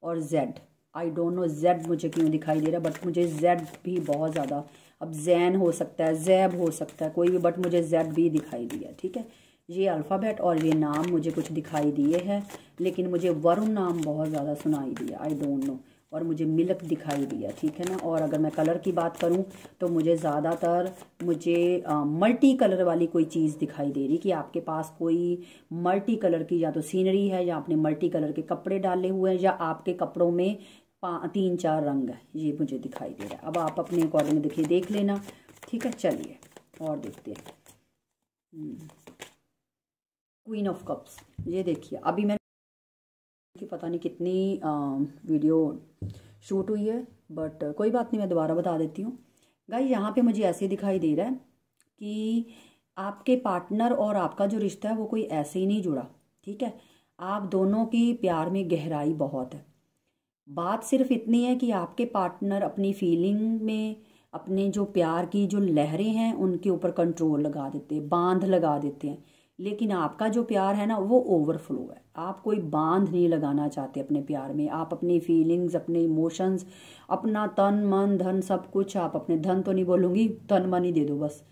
और Z. I don't know Z मुझे क्यों दिखाई दे रहा, बट मुझे जेड भी बहुत ज़्यादा, अब जैन हो सकता है, जैब हो सकता है, कोई भी, बट मुझे जेड भी दिखाई दिया। ठीक है, ये अल्फ़ाबेट और ये नाम मुझे कुछ दिखाई दिए हैं, लेकिन मुझे वरुण नाम बहुत ज़्यादा सुनाई दिया, आई डोंट नो। और मुझे मिल्क दिखाई दिया, ठीक है ना। और अगर मैं कलर की बात करूं तो मुझे ज़्यादातर मल्टी कलर वाली कोई चीज़ दिखाई दे रही, कि आपके पास कोई मल्टी कलर की या तो सीनरी है, या आपने मल्टी कलर के कपड़े डाले हुए हैं, या आपके कपड़ों में 3-4 रंग है, ये मुझे दिखाई दे रहा है। अब आप अपने अकॉर्डिंग देखिए, देख लेना। ठीक है, चलिए और देखते हैं। क्वीन ऑफ कप्स, ये देखिए, अभी मैं कि पता नहीं कितनी वीडियो शूट हुई है, बट कोई बात नहीं, मैं दोबारा बता देती हूँ। गाइस, यहाँ पे मुझे ऐसे दिखाई दे रहा है कि आपके पार्टनर और आपका जो रिश्ता है वो कोई ऐसे ही नहीं जुड़ा। ठीक है, आप दोनों की प्यार में गहराई बहुत है। बात सिर्फ इतनी है कि आपके पार्टनर अपनी फीलिंग में, अपने जो प्यार की जो लहरें हैं उनके ऊपर कंट्रोल लगा देते हैं, बांध लगा देते हैं। लेकिन आपका जो प्यार है ना, वो ओवरफ्लो है। आप कोई बांध नहीं लगाना चाहते अपने प्यार में। आप अपनी फीलिंग्स, अपने इमोशंस, अपना तन मन धन सब कुछ, आप अपने धन तो नहीं बोलूँगी, तन मन ही दे दो बस,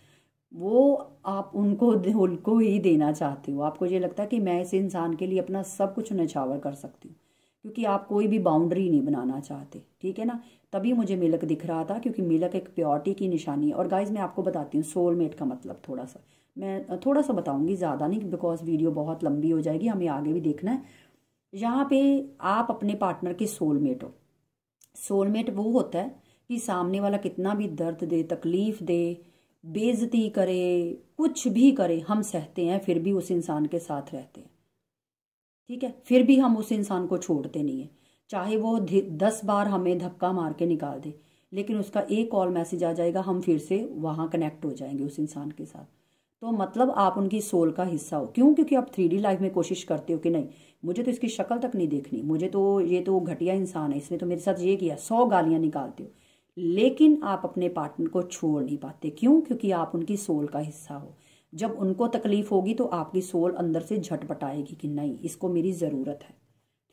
वो आप उनको ही देना चाहते हो। आपको ये लगता है कि मैं इस इंसान के लिए अपना सब कुछ न्यौछावर कर सकती हूँ, क्योंकि आप कोई भी बाउंड्री नहीं बनाना चाहते। ठीक है ना, तभी मुझे मिल्क दिख रहा था, क्योंकि मिल्क एक प्योरिटी की निशानी है। और गाइज, मैं आपको बताती हूँ सोलमेट का मतलब, मैं थोड़ा सा बताऊंगी, ज़्यादा नहीं, बिकॉज वीडियो बहुत लंबी हो जाएगी, हमें आगे भी देखना है। यहाँ पे आप अपने पार्टनर के सोलमेट हो। सोलमेट वो होता है कि सामने वाला कितना भी दर्द दे, तकलीफ दे, बेइज्जती करे, कुछ भी करे, हम सहते हैं, फिर भी उस इंसान के साथ रहते हैं। ठीक है, फिर भी हम उस इंसान को छोड़ते नहीं है, चाहे वो 10 बार हमें धक्का मार के निकाल दे, लेकिन उसका एक कॉल मैसेज आ जाएगा, हम फिर से वहाँ कनेक्ट हो जाएंगे उस इंसान के साथ। तो मतलब आप उनकी सोल का हिस्सा हो। क्यों? क्योंकि आप 3D लाइफ में कोशिश करते हो कि नहीं, मुझे तो इसकी शक्ल तक नहीं देखनी, मुझे तो ये तो घटिया इंसान है, इसने तो मेरे साथ ये किया, 100 गालियां निकालते हो, लेकिन आप अपने पार्टनर को छोड़ नहीं पाते। क्यों? क्योंकि आप उनकी सोल का हिस्सा हो। जब उनको तकलीफ होगी तो आपकी सोल अंदर से झटपटाएगी कि नहीं, इसको मेरी ज़रूरत है।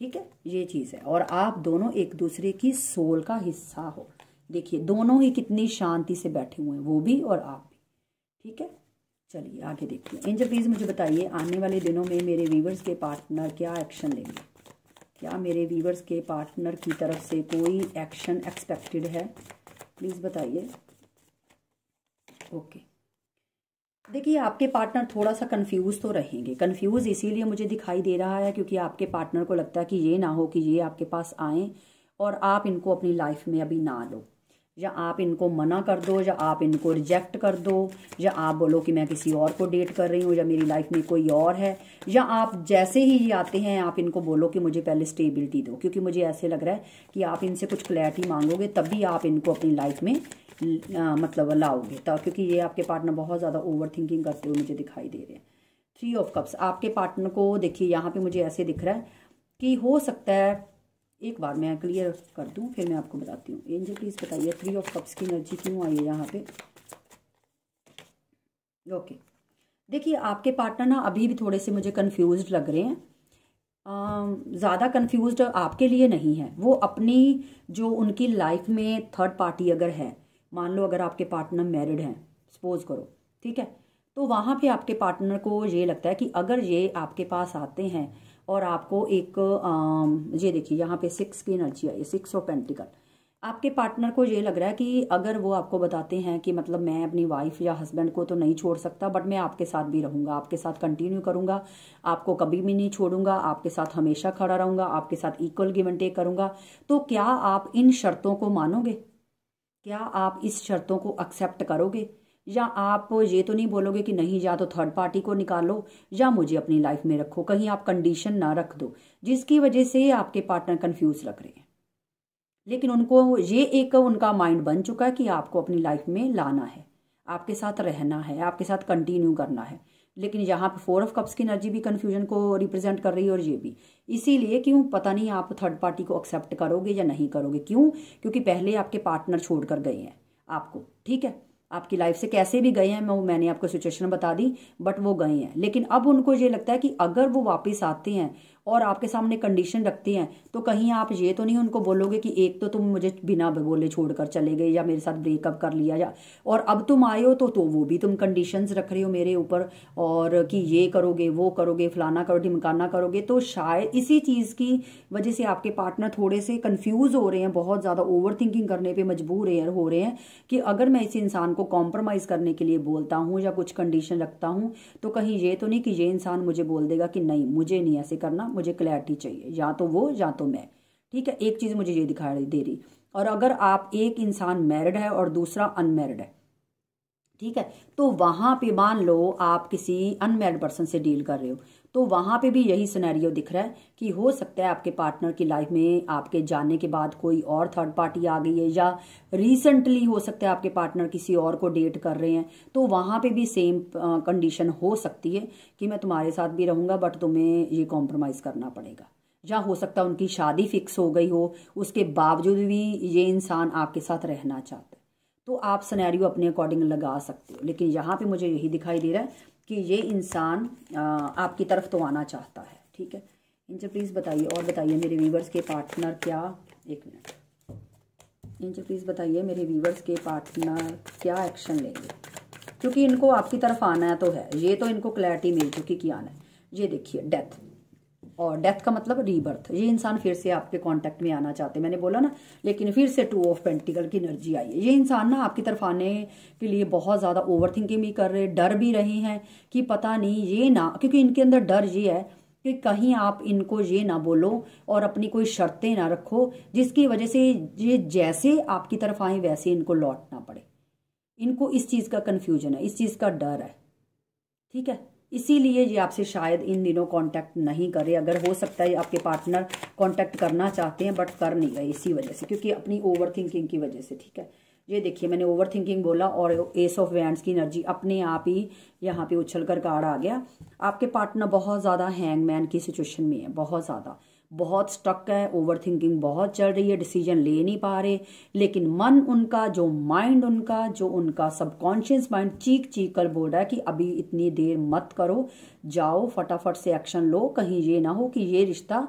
ठीक है, ये चीज़ है। और आप दोनों एक दूसरे की सोल का हिस्सा हो। देखिए, दोनों ही कितनी शांति से बैठे हुए हैं, वो भी और आप भी। ठीक है, चलिए आगे देखते हैं। एंजल प्लीज़ मुझे बताइए, आने वाले दिनों में मेरे व्यूवर्स के पार्टनर क्या एक्शन लेंगे? क्या मेरे व्यूवर्स के पार्टनर की तरफ से कोई एक्शन एक्सपेक्टेड है? प्लीज़ बताइए। ओके, देखिए, आपके पार्टनर थोड़ा सा कंफ्यूज तो रहेंगे। कंफ्यूज इसीलिए मुझे दिखाई दे रहा है क्योंकि आपके पार्टनर को लगता है कि ये ना हो कि ये आपके पास आएँ और आप इनको अपनी लाइफ में अभी ना लो, या आप इनको मना कर दो, या आप इनको रिजेक्ट कर दो, या आप बोलो कि मैं किसी और को डेट कर रही हूँ, या मेरी लाइफ में कोई और है, या आप जैसे ही ये आते हैं आप इनको बोलो कि मुझे पहले स्टेबिलिटी दो। क्योंकि मुझे ऐसे लग रहा है कि आप इनसे कुछ क्लैरिटी मांगोगे, तभी आप इनको अपनी लाइफ में मतलब लाओगे। तो क्योंकि ये आपके पार्टनर बहुत ज़्यादा ओवर थिंकिंग करते हुए मुझे दिखाई दे रहे हैं। 3 ऑफ कप्स, आपके पार्टनर को देखिए यहाँ पे मुझे ऐसे दिख रहा है कि हो सकता है, एक बार मैं क्लियर कर दूं फिर मैं आपको बताती हूँ। एंजल प्लीज़ बताइए 3 ऑफ कप्स की एनर्जी क्यों आई है यहाँ पे? ओके, देखिए, आपके पार्टनर ना अभी भी थोड़े से मुझे कंफ्यूज्ड लग रहे हैं। ज़्यादा कंफ्यूज्ड आपके लिए नहीं है, वो अपनी जो उनकी लाइफ में थर्ड पार्टी अगर है, मान लो अगर आपके पार्टनर मैरिड हैं, सपोज करो, ठीक है, तो वहाँ पे आपके पार्टनर को ये लगता है कि अगर ये आपके पास आते हैं और आपको एक ये देखिए यहाँ पे 6 की एनर्जी आई, 6 ऑफ पेंटिकल। आपके पार्टनर को ये लग रहा है कि अगर वो आपको बताते हैं कि मतलब मैं अपनी वाइफ या हस्बैंड को तो नहीं छोड़ सकता, बट मैं आपके साथ भी रहूँगा, आपके साथ कंटिन्यू करूँगा, आपको कभी भी नहीं छोड़ूंगा, आपके साथ हमेशा खड़ा रहूँगा, आपके साथ इक्वल गिव एंड टेक करूँगा। तो क्या आप इन शर्तों को मानोगे? क्या आप इस शर्तों को एक्सेप्ट करोगे? या आप ये तो नहीं बोलोगे कि नहीं, या तो थर्ड पार्टी को निकालो या मुझे अपनी लाइफ में रखो, कहीं आप कंडीशन ना रख दो जिसकी वजह से आपके पार्टनर कंफ्यूज लग रहे हैं। लेकिन उनको ये एक उनका माइंड बन चुका है कि आपको अपनी लाइफ में लाना है, आपके साथ रहना है, आपके साथ कंटिन्यू करना है। लेकिन यहाँ पे 4 ऑफ कप्स की एनर्जी भी कन्फ्यूजन को रिप्रेजेंट कर रही है और ये भी इसीलिए क्यों पता नहीं आप थर्ड पार्टी को एक्सेप्ट करोगे या नहीं करोगे। क्यों? क्योंकि पहले आपके पार्टनर छोड़कर गए हैं आपको, ठीक है, आपकी लाइफ से कैसे भी गए हैं, मैंने आपको सिचुएशन बता दी, बट वो गए हैं। लेकिन अब उनको ये लगता है कि अगर वो वापस आते हैं और आपके सामने कंडीशन रखते हैं तो कहीं आप ये तो नहीं उनको बोलोगे कि एक तो तुम मुझे बिना बोले छोड़कर चले गए या मेरे साथ ब्रेकअप कर लिया, या और अब तुम आए हो तो वो भी तुम कंडीशंस रख रहे हो मेरे ऊपर, और कि ये करोगे वो करोगे फलाना करो ढिमकाना करोगे। तो शायद इसी चीज़ की वजह से आपके पार्टनर थोड़े से कंफ्यूज हो रहे हैं, बहुत ज़्यादा ओवर थिंकिंग करने पर मजबूर हो रहे हैं कि अगर मैं इस इंसान को कॉम्प्रोमाइज़ करने के लिए बोलता हूँ या कुछ कंडीशन रखता हूँ तो कहीं ये तो नहीं कि ये इंसान मुझे बोल देगा कि नहीं मुझे नहीं ऐसे करना, मुझे क्लैरिटी चाहिए, या तो वो या तो मैं, ठीक है। एक चीज़ मुझे ये दिखाई दे रही। और अगर आप एक इंसान मैरिड है और दूसरा अनमैरिड है, ठीक है, तो वहां पे मान लो आप किसी अनमैरिड पर्सन से डील कर रहे हो तो वहां पे भी यही सिनेरियो दिख रहा है कि हो सकता है आपके पार्टनर की लाइफ में आपके जाने के बाद कोई और थर्ड पार्टी आ गई है, या रिसेंटली हो सकता है आपके पार्टनर किसी और को डेट कर रहे हैं, तो वहां पे भी सेम कंडीशन हो सकती है कि मैं तुम्हारे साथ भी रहूंगा बट तुम्हें ये कॉम्प्रोमाइज करना पड़ेगा। या हो सकता है उनकी शादी फिक्स हो गई हो, उसके बावजूद भी ये इंसान आपके साथ रहना चाहता है, तो आप सिनेरियो अपने अकॉर्डिंग लगा सकते हो। लेकिन यहाँ पे मुझे यही दिखाई दे रहा है कि ये इंसान आपकी तरफ तो आना चाहता है, ठीक है। इनसे प्लीज़ बताइए, और बताइए मेरे व्यूवर्स के पार्टनर क्या, एक मिनट, इनसे प्लीज़ बताइए मेरे व्यूवर्स के पार्टनर क्या एक्शन लेंगे, क्योंकि इनको आपकी तरफ आना है तो है, ये तो इनको क्लैरिटी मिल चुकी कि आना है। ये देखिए डेथ, और डेथ का मतलब रीबर्थ, ये इंसान फिर से आपके कांटेक्ट में आना चाहते हैं, मैंने बोला ना। लेकिन फिर से 2 ऑफ पेंटिकल की एनर्जी आई है। ये इंसान ना आपकी तरफ आने के लिए बहुत ज़्यादा ओवर थिंकिंग भी कर रहे, डर भी रहे हैं कि पता नहीं ये ना, क्योंकि इनके अंदर डर ये है कि कहीं आप इनको ये ना बोलो और अपनी कोई शर्तें ना रखो जिसकी वजह से ये जैसे आपकी तरफ आए वैसे इनको लौटना पड़े। इनको इस चीज़ का कन्फ्यूजन है, इस चीज़ का डर है, ठीक है। इसीलिए ये आपसे शायद इन दिनों कांटेक्ट नहीं करे। अगर हो सकता है आपके पार्टनर कांटेक्ट करना चाहते हैं बट कर नहीं रहे इसी वजह से, क्योंकि अपनी ओवर थिंकिंग की वजह से, ठीक है। ये देखिए मैंने ओवर थिंकिंग बोला और एस ऑफ वैंड्स की एनर्जी अपने आप ही यहाँ पे उछल कर कार्ड आ गया। आपके पार्टनर बहुत ज़्यादा हैंगमैन की सिचुएशन में है, बहुत ज़्यादा, बहुत स्टक है, ओवर थिंकिंग बहुत चल रही है, डिसीजन ले नहीं पा रहे। लेकिन मन उनका, जो माइंड उनका, जो उनका सबकॉन्शियस माइंड चीख चीख कर बोल रहा है कि अभी इतनी देर मत करो, जाओ फटाफट से एक्शन लो, कहीं ये ना हो कि ये रिश्ता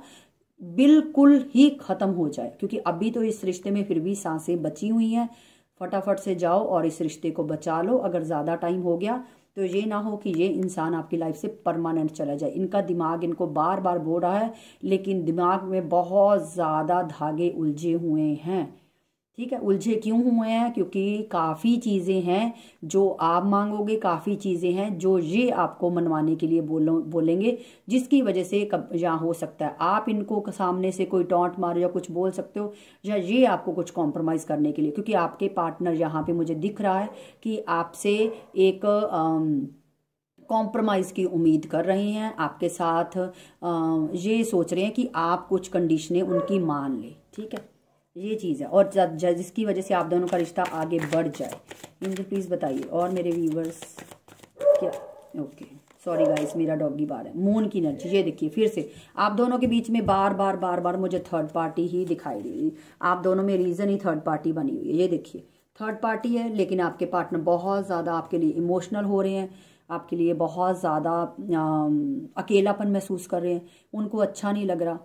बिल्कुल ही खत्म हो जाए, क्योंकि अभी तो इस रिश्ते में फिर भी सांसें बची हुई हैं। फटाफट से जाओ और इस रिश्ते को बचा लो। अगर ज़्यादा टाइम हो गया तो ये ना हो कि ये इंसान आपकी लाइफ से परमानेंट चला जाए। इनका दिमाग इनको बार बार बोल रहा है, लेकिन दिमाग में बहुत ज़्यादा धागे उलझे हुए हैं, ठीक है। उलझे क्यों हुए हैं? क्योंकि काफ़ी चीज़ें हैं जो आप मांगोगे, काफ़ी चीज़ें हैं जो ये आपको मनवाने के लिए बोलेंगे, जिसकी वजह से यहाँ हो सकता है आप इनको सामने से कोई टॉन्ट मारो या कुछ बोल सकते हो, या ये आपको कुछ कॉम्प्रोमाइज़ करने के लिए, क्योंकि आपके पार्टनर यहाँ पे मुझे दिख रहा है कि आपसे एक कॉम्प्रोमाइज़ की उम्मीद कर रहे हैं आपके साथ। ये सोच रहे हैं कि आप कुछ कंडीशनें उनकी मान लें, ठीक है, ये चीज़ है, और जिसकी वजह से आप दोनों का रिश्ता आगे बढ़ जाए। इनसे प्लीज़ बताइए, और मेरे व्यूवर्स क्या, ओके सॉरी गाइस मेरा डॉगी बार है। मून की एनर्जी, ये देखिए फिर से आप दोनों के बीच में बार बार मुझे थर्ड पार्टी ही दिखाई दे रही। आप दोनों में रीज़न ही थर्ड पार्टी बनी हुई है। ये देखिए थर्ड पार्टी है, लेकिन आपके पार्टनर बहुत ज़्यादा आपके लिए इमोशनल हो रहे हैं, आपके लिए बहुत ज़्यादा अकेलापन महसूस कर रहे हैं, उनको अच्छा नहीं लग रहा।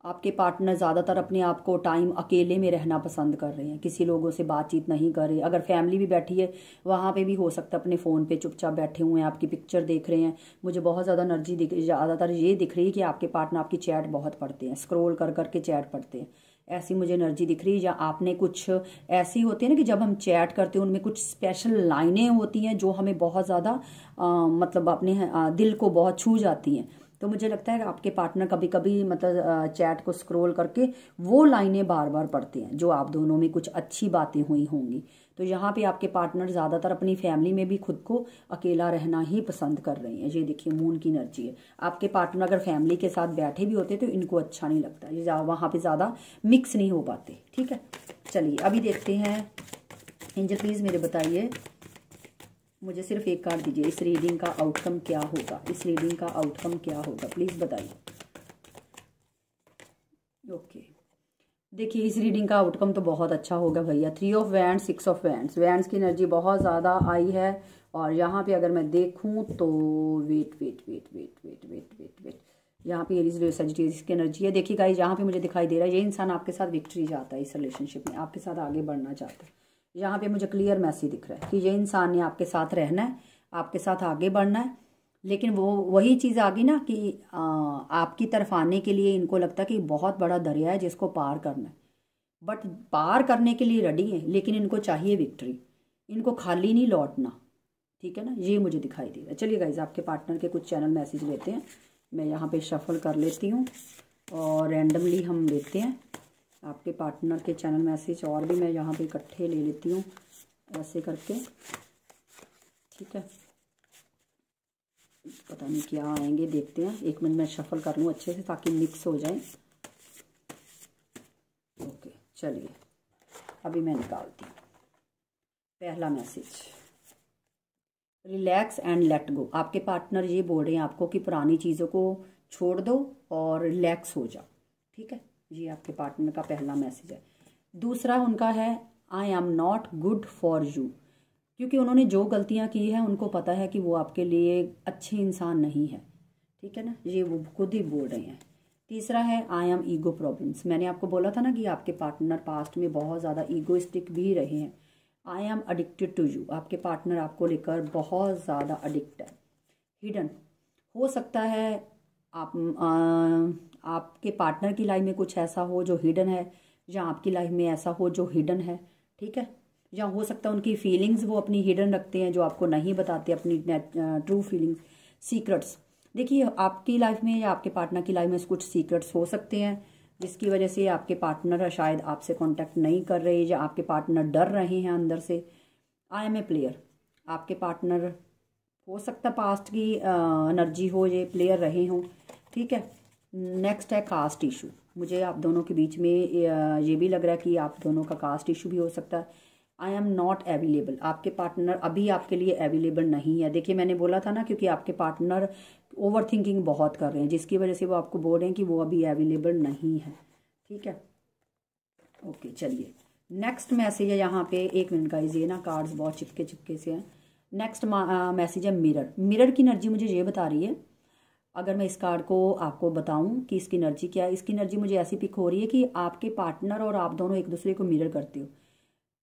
आपके पार्टनर ज़्यादातर अपने आप को टाइम अकेले में रहना पसंद कर रहे हैं, किसी लोगों से बातचीत नहीं कर रहे। अगर फैमिली भी बैठी है वहाँ पे भी हो सकता है अपने फ़ोन पे चुपचाप बैठे हुए हैं, आपकी पिक्चर देख रहे हैं। मुझे बहुत ज़्यादा एनर्जी ज़्यादातर ये दिख रही है कि आपके पार्टनर आपकी चैट बहुत पढ़ते हैं, स्क्रॉल कर करके चैट पढ़ते हैं, ऐसी मुझे एनर्जी दिख रही है। या आपने कुछ ऐसी होती है ना कि जब हम चैट करते हैं उनमें कुछ स्पेशल लाइनें होती हैं जो हमें बहुत ज़्यादा मतलब अपने दिल को बहुत छू जाती हैं। तो मुझे लगता है कि आपके पार्टनर कभी कभी मतलब चैट को स्क्रॉल करके वो लाइनें बार बार पढ़ते हैं जो आप दोनों में कुछ अच्छी बातें हुई होंगी। तो यहाँ पे आपके पार्टनर ज़्यादातर अपनी फैमिली में भी खुद को अकेला रहना ही पसंद कर रहे हैं। ये देखिए मून की एनर्जी है। आपके पार्टनर अगर फैमिली के साथ बैठे भी होते तो इनको अच्छा नहीं लगता, ये वहाँ पे ज़्यादा मिक्स नहीं हो पाते, ठीक है। चलिए अभी देखते हैं एंजल प्लीज़ मेरे बताइए मुझे सिर्फ एक कार्ड दीजिए। इस रीडिंग का आउटकम क्या होगा? इस रीडिंग का आउटकम क्या होगा? प्लीज़ बताइए। ओके, देखिए इस रीडिंग का आउटकम तो बहुत अच्छा होगा भैया। 3 of wands, 6 of wands, wands की एनर्जी बहुत ज़्यादा आई है। और यहाँ पे अगर मैं देखूँ तो wait wait wait wait wait wait wait wait यहाँ पे एरीज लियो सजिटेरियस की एनर्जी है। देखिए गाइस, यहाँ पे मुझे दिखाई दे रहा है ये इंसान आपके साथ विक्ट्री चाहता है, इस रिलेशनशिप में आपके साथ आगे बढ़ना चाहता है। यहाँ पे मुझे क्लियर मैसेज दिख रहा है कि ये इंसान ने आपके साथ रहना है, आपके साथ आगे बढ़ना है। लेकिन वो वही चीज़ आ गई ना कि आपकी तरफ आने के लिए इनको लगता है कि बहुत बड़ा दरिया है जिसको पार करना है। बट पार करने के लिए रेडी है, लेकिन इनको चाहिए विक्ट्री, इनको खाली नहीं लौटना। ठीक है ना, ये मुझे दिखाई दे रहा है। चलिए गाइज, आपके पार्टनर के कुछ चैनल मैसेज लेते हैं। मैं यहाँ पे शफल कर लेती हूँ और रैंडमली हम लेते हैं आपके पार्टनर के चैनल मैसेज। और भी मैं यहाँ पे इकट्ठे ले लेती हूँ ऐसे करके। ठीक है, पता नहीं क्या आएंगे, देखते हैं। 1 मिनट मैं शफल कर लूँ अच्छे से ताकि मिक्स हो जाए। ओके चलिए, अभी मैं निकालती हूँ पहला message. Relax and let go. आपके पार्टनर ये बोल रहे हैं आपको कि पुरानी चीज़ों को छोड़ दो और रिलैक्स हो जाओ। ठीक है, ये आपके पार्टनर का पहला मैसेज है। दूसरा उनका है I am not good for you, क्योंकि उन्होंने जो गलतियां की हैं उनको पता है कि वो आपके लिए अच्छे इंसान नहीं है। ठीक है ना, ये वो खुद ही बोल रहे हैं। तीसरा है आई एम ईगो प्रॉब्लम्स। मैंने आपको बोला था ना कि आपके पार्टनर पास्ट में बहुत ज़्यादा ईगोइस्टिक भी रहे हैं। I am addicted to you. आपके पार्टनर आपको लेकर बहुत ज़्यादा अडिक्ट है। हिडन हो सकता है आपके पार्टनर की लाइफ में कुछ ऐसा हो जो हिडन है, या आपकी लाइफ में ऐसा हो जो हिडन है। ठीक है, या हो सकता है उनकी फीलिंग्स वो अपनी हिडन रखते हैं जो आपको नहीं बताते, अपनी ट्रू फीलिंग्स, सीक्रेट्स। देखिए आपकी लाइफ में या आपके पार्टनर की लाइफ में कुछ सीक्रेट्स हो सकते हैं जिसकी वजह से आपके पार्टनर शायद आपसे कांटेक्ट नहीं कर रहे, या आपके पार्टनर डर रहे हैं अंदर से। I am a player. आपके पार्टनर हो सकता पास्ट की एनर्जी हो, ये प्लेयर रहे हों। ठीक है, नेक्स्ट है कास्ट इशू। मुझे आप दोनों के बीच में ये भी लग रहा है कि आप दोनों का कास्ट इशू भी हो सकता है। I am not available. आपके पार्टनर अभी आपके लिए अवेलेबल नहीं है। देखिए मैंने बोला था ना, क्योंकि आपके पार्टनर ओवर थिंकिंग बहुत कर रहे हैं जिसकी वजह से वो आपको बोल रहे हैं कि वो अभी अवेलेबल नहीं है। ठीक है, ओके चलिए नेक्स्ट मैसेज है यहाँ पे। 1 मिनट का, ये ना कार्ड्स बहुत चिपके चिपके से हैं। नेक्स्ट मैसेज है मिरर। मिरर की एनर्जी मुझे ये बता रही है, अगर मैं इस कार्ड को आपको बताऊं कि इसकी एनर्जी क्या है, इसकी एनर्जी मुझे ऐसी पिक हो रही है कि आपके पार्टनर और आप दोनों एक दूसरे को मिरर करते हो।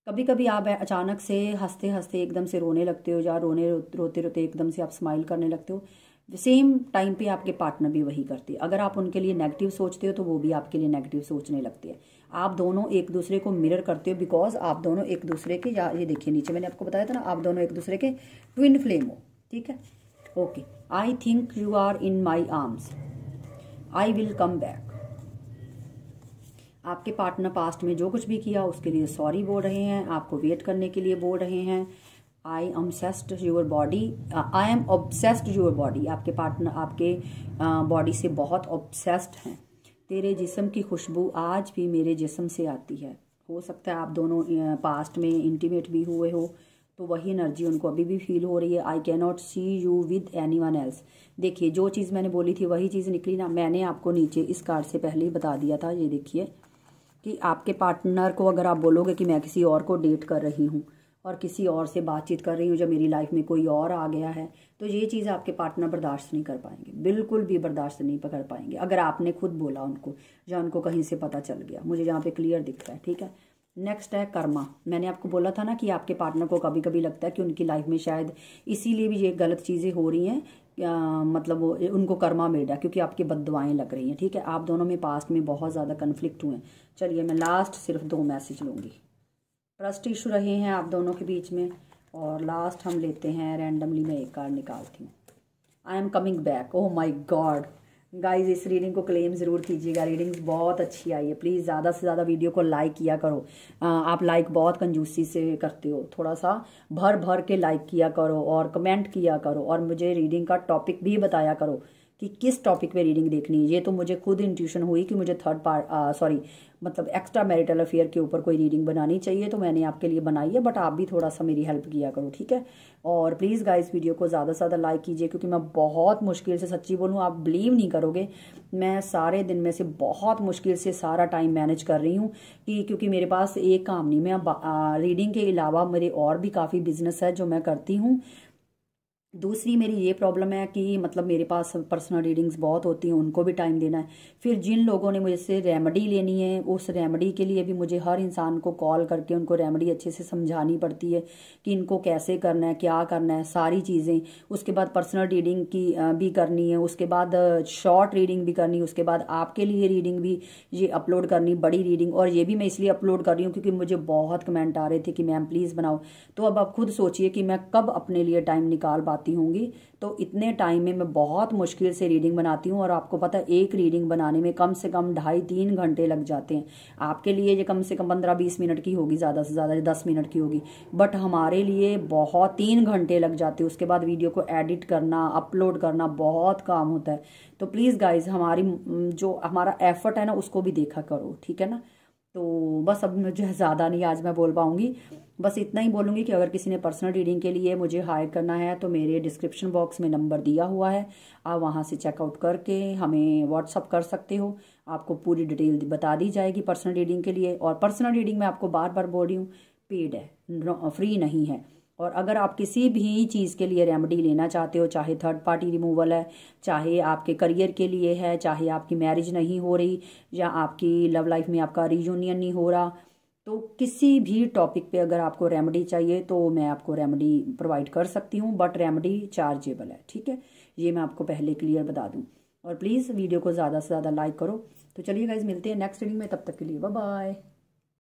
कभी कभी आप अचानक से हंसते हंसते एकदम से रोने लगते हो, या रोते रोते एकदम से आप स्माइल करने लगते हो। सेम टाइम पे आपके पार्टनर भी वही करते हैं। अगर आप उनके लिए नेगेटिव सोचते हो तो वो भी आपके लिए नेगेटिव सोचने लगते हैं। आप दोनों एक दूसरे को मिरर करते हो, बिकॉज आप दोनों एक दूसरे के, या ये देखिए नीचे मैंने आपको बताया था ना, आप दोनों एक दूसरे के ट्विन फ्लेम हो। ठीक है, okay. I think you are in my arms, I will come back. आपके पार्टनर पास्ट में जो कुछ भी किया उसके लिए सॉरी बोल रहे हैं, आपको वेट करने के लिए बोल रहे हैं। I am obsessed your body, I am obsessed your body. आपके पार्टनर आपके बॉडी से बहुत ऑब्सेस्ड हैं। तेरे जिस्म की खुशबू आज भी मेरे जिस्म से आती है। हो सकता है आप दोनों पास्ट में इंटीमेट भी हुए हो, तो वही एनर्जी उनको अभी भी फील हो रही है। I can not see you with anyone else. देखिए जो चीज़ मैंने बोली थी वही चीज़ निकली ना। मैंने आपको नीचे इस कार्ड से पहले ही बता दिया था, ये देखिए कि आपके पार्टनर को अगर आप बोलोगे कि मैं किसी और को डेट कर रही हूँ और किसी और से बातचीत कर रही हूँ, जब मेरी लाइफ में कोई और आ गया है, तो ये चीज़ आपके पार्टनर बर्दाश्त नहीं कर पाएंगे, बिल्कुल भी बर्दाश्त नहीं कर पाएंगे अगर आपने खुद बोला उनको, या उनको कहीं से पता चल गया। मुझे यहाँ पे क्लियर दिख रहा है। ठीक है, नेक्स्ट है कर्मा। मैंने आपको बोला था ना कि आपके पार्टनर को कभी कभी लगता है कि उनकी लाइफ में शायद इसीलिए भी ये गलत चीज़ें हो रही हैं, मतलब वो उनको कर्मा मिल रहा है क्योंकि आपकी बद्दुआएं लग रही हैं। ठीक है, आप दोनों में पास्ट में बहुत ज़्यादा कन्फ्लिक्ट हुए हैं। चलिए मैं लास्ट सिर्फ 2 मैसेज लूँगी। ट्रस्ट इशू रहे हैं आप दोनों के बीच में, और लास्ट हम लेते हैं रैंडमली, मैं एक कार्ड निकालती हूँ। I am coming back. Oh my God guys, इस रीडिंग को क्लेम ज़रूर कीजिएगा। रीडिंग्स बहुत अच्छी आई है। प्लीज़ ज़्यादा से ज़्यादा वीडियो को लाइक किया करो। आप लाइक बहुत कंजूसी से करते हो, थोड़ा सा भर भर के लाइक किया करो और कमेंट किया करो, और मुझे रीडिंग का टॉपिक भी बताया करो कि किस टॉपिक पे रीडिंग देखनी है। ये तो मुझे खुद इंट्यूशन हुई कि मुझे मतलब एक्स्ट्रा मैरिटल अफेयर के ऊपर कोई रीडिंग बनानी चाहिए, तो मैंने आपके लिए बनाई है। बट आप भी थोड़ा सा मेरी हेल्प किया करो, ठीक है। और प्लीज़ गाइस वीडियो को ज़्यादा से ज़्यादा लाइक कीजिए, क्योंकि मैं बहुत मुश्किल से, सच्ची बोलूँ आप बिलीव नहीं करोगे, मैं सारे दिन में से बहुत मुश्किल से सारा टाइम मैनेज कर रही हूँ कि क्योंकि मेरे पास एक काम नहीं, मैं रीडिंग के अलावा मेरे और भी काफ़ी बिजनेस है जो मैं करती हूँ। दूसरी मेरी ये प्रॉब्लम है कि मतलब मेरे पास पर्सनल रीडिंग्स बहुत होती हैं, उनको भी टाइम देना है। फिर जिन लोगों ने मुझसे रेमेडी लेनी है, उस रेमेडी के लिए भी मुझे हर इंसान को कॉल करके उनको रेमेडी अच्छे से समझानी पड़ती है कि इनको कैसे करना है, क्या करना है, सारी चीज़ें। उसके बाद पर्सनल रीडिंग की भी करनी है, उसके बाद शॉर्ट रीडिंग भी करनी है, उसके बाद आपके लिए रीडिंग भी ये अपलोड करनी, बड़ी रीडिंग। और ये भी मैं इसलिए अपलोड कर रही हूँ क्योंकि मुझे बहुत कमेंट आ रहे थे कि मैम प्लीज़ बनाओ। तो अब आप खुद सोचिए कि मैं कब अपने लिए टाइम निकाल पाती होंगी। तो इतने टाइम में मैं बहुत मुश्किल से रीडिंग बनाती हूँ, और आपको पता है एक रीडिंग बनाने में कम से कम 2.5-3 घंटे लग जाते हैं। आपके लिए ये कम से कम 15-20 मिनट की होगी, ज़्यादा से ज़्यादा 10 मिनट की होगी, बट हमारे लिए बहुत 3 घंटे लग जाते हैं। उसके बाद वीडियो को एडिट करना, अपलोड करना, बहुत काम होता है। तो प्लीज़ गाइज हमारी जो हमारा एफर्ट है ना, उसको भी देखा करो, ठीक है ना। तो बस अब मुझे ज़्यादा नहीं आज मैं बोल पाऊँगी, बस इतना ही बोलूँगी कि अगर किसी ने पर्सनल रीडिंग के लिए मुझे हायर करना है तो मेरे डिस्क्रिप्शन बॉक्स में नंबर दिया हुआ है, आप वहाँ से चेकआउट करके हमें व्हाट्सअप कर सकते हो। आपको पूरी डिटेल बता दी जाएगी पर्सनल रीडिंग के लिए। और पर्सनल रीडिंग में आपको बार बार बोल रही हूँ, पेड है, फ्री नहीं है। और अगर आप किसी भी चीज़ के लिए रेमेडी लेना चाहते हो, चाहे थर्ड पार्टी रिमूवल है, चाहे आपके करियर के लिए है, चाहे आपकी मैरिज नहीं हो रही, या आपकी लव लाइफ में आपका रियूनियन नहीं हो रहा, तो किसी भी टॉपिक पे अगर आपको रेमेडी चाहिए तो मैं आपको रेमेडी प्रोवाइड कर सकती हूँ, बट रेमेडी चार्जेबल है, ठीक है। ये मैं आपको पहले क्लियर बता दूँ। और प्लीज़ वीडियो को ज़्यादा से ज़्यादा लाइक करो। तो चलिए गाइज मिलते हैं नेक्स्ट रीडिंग में, तब तक के लिए बाय बाय।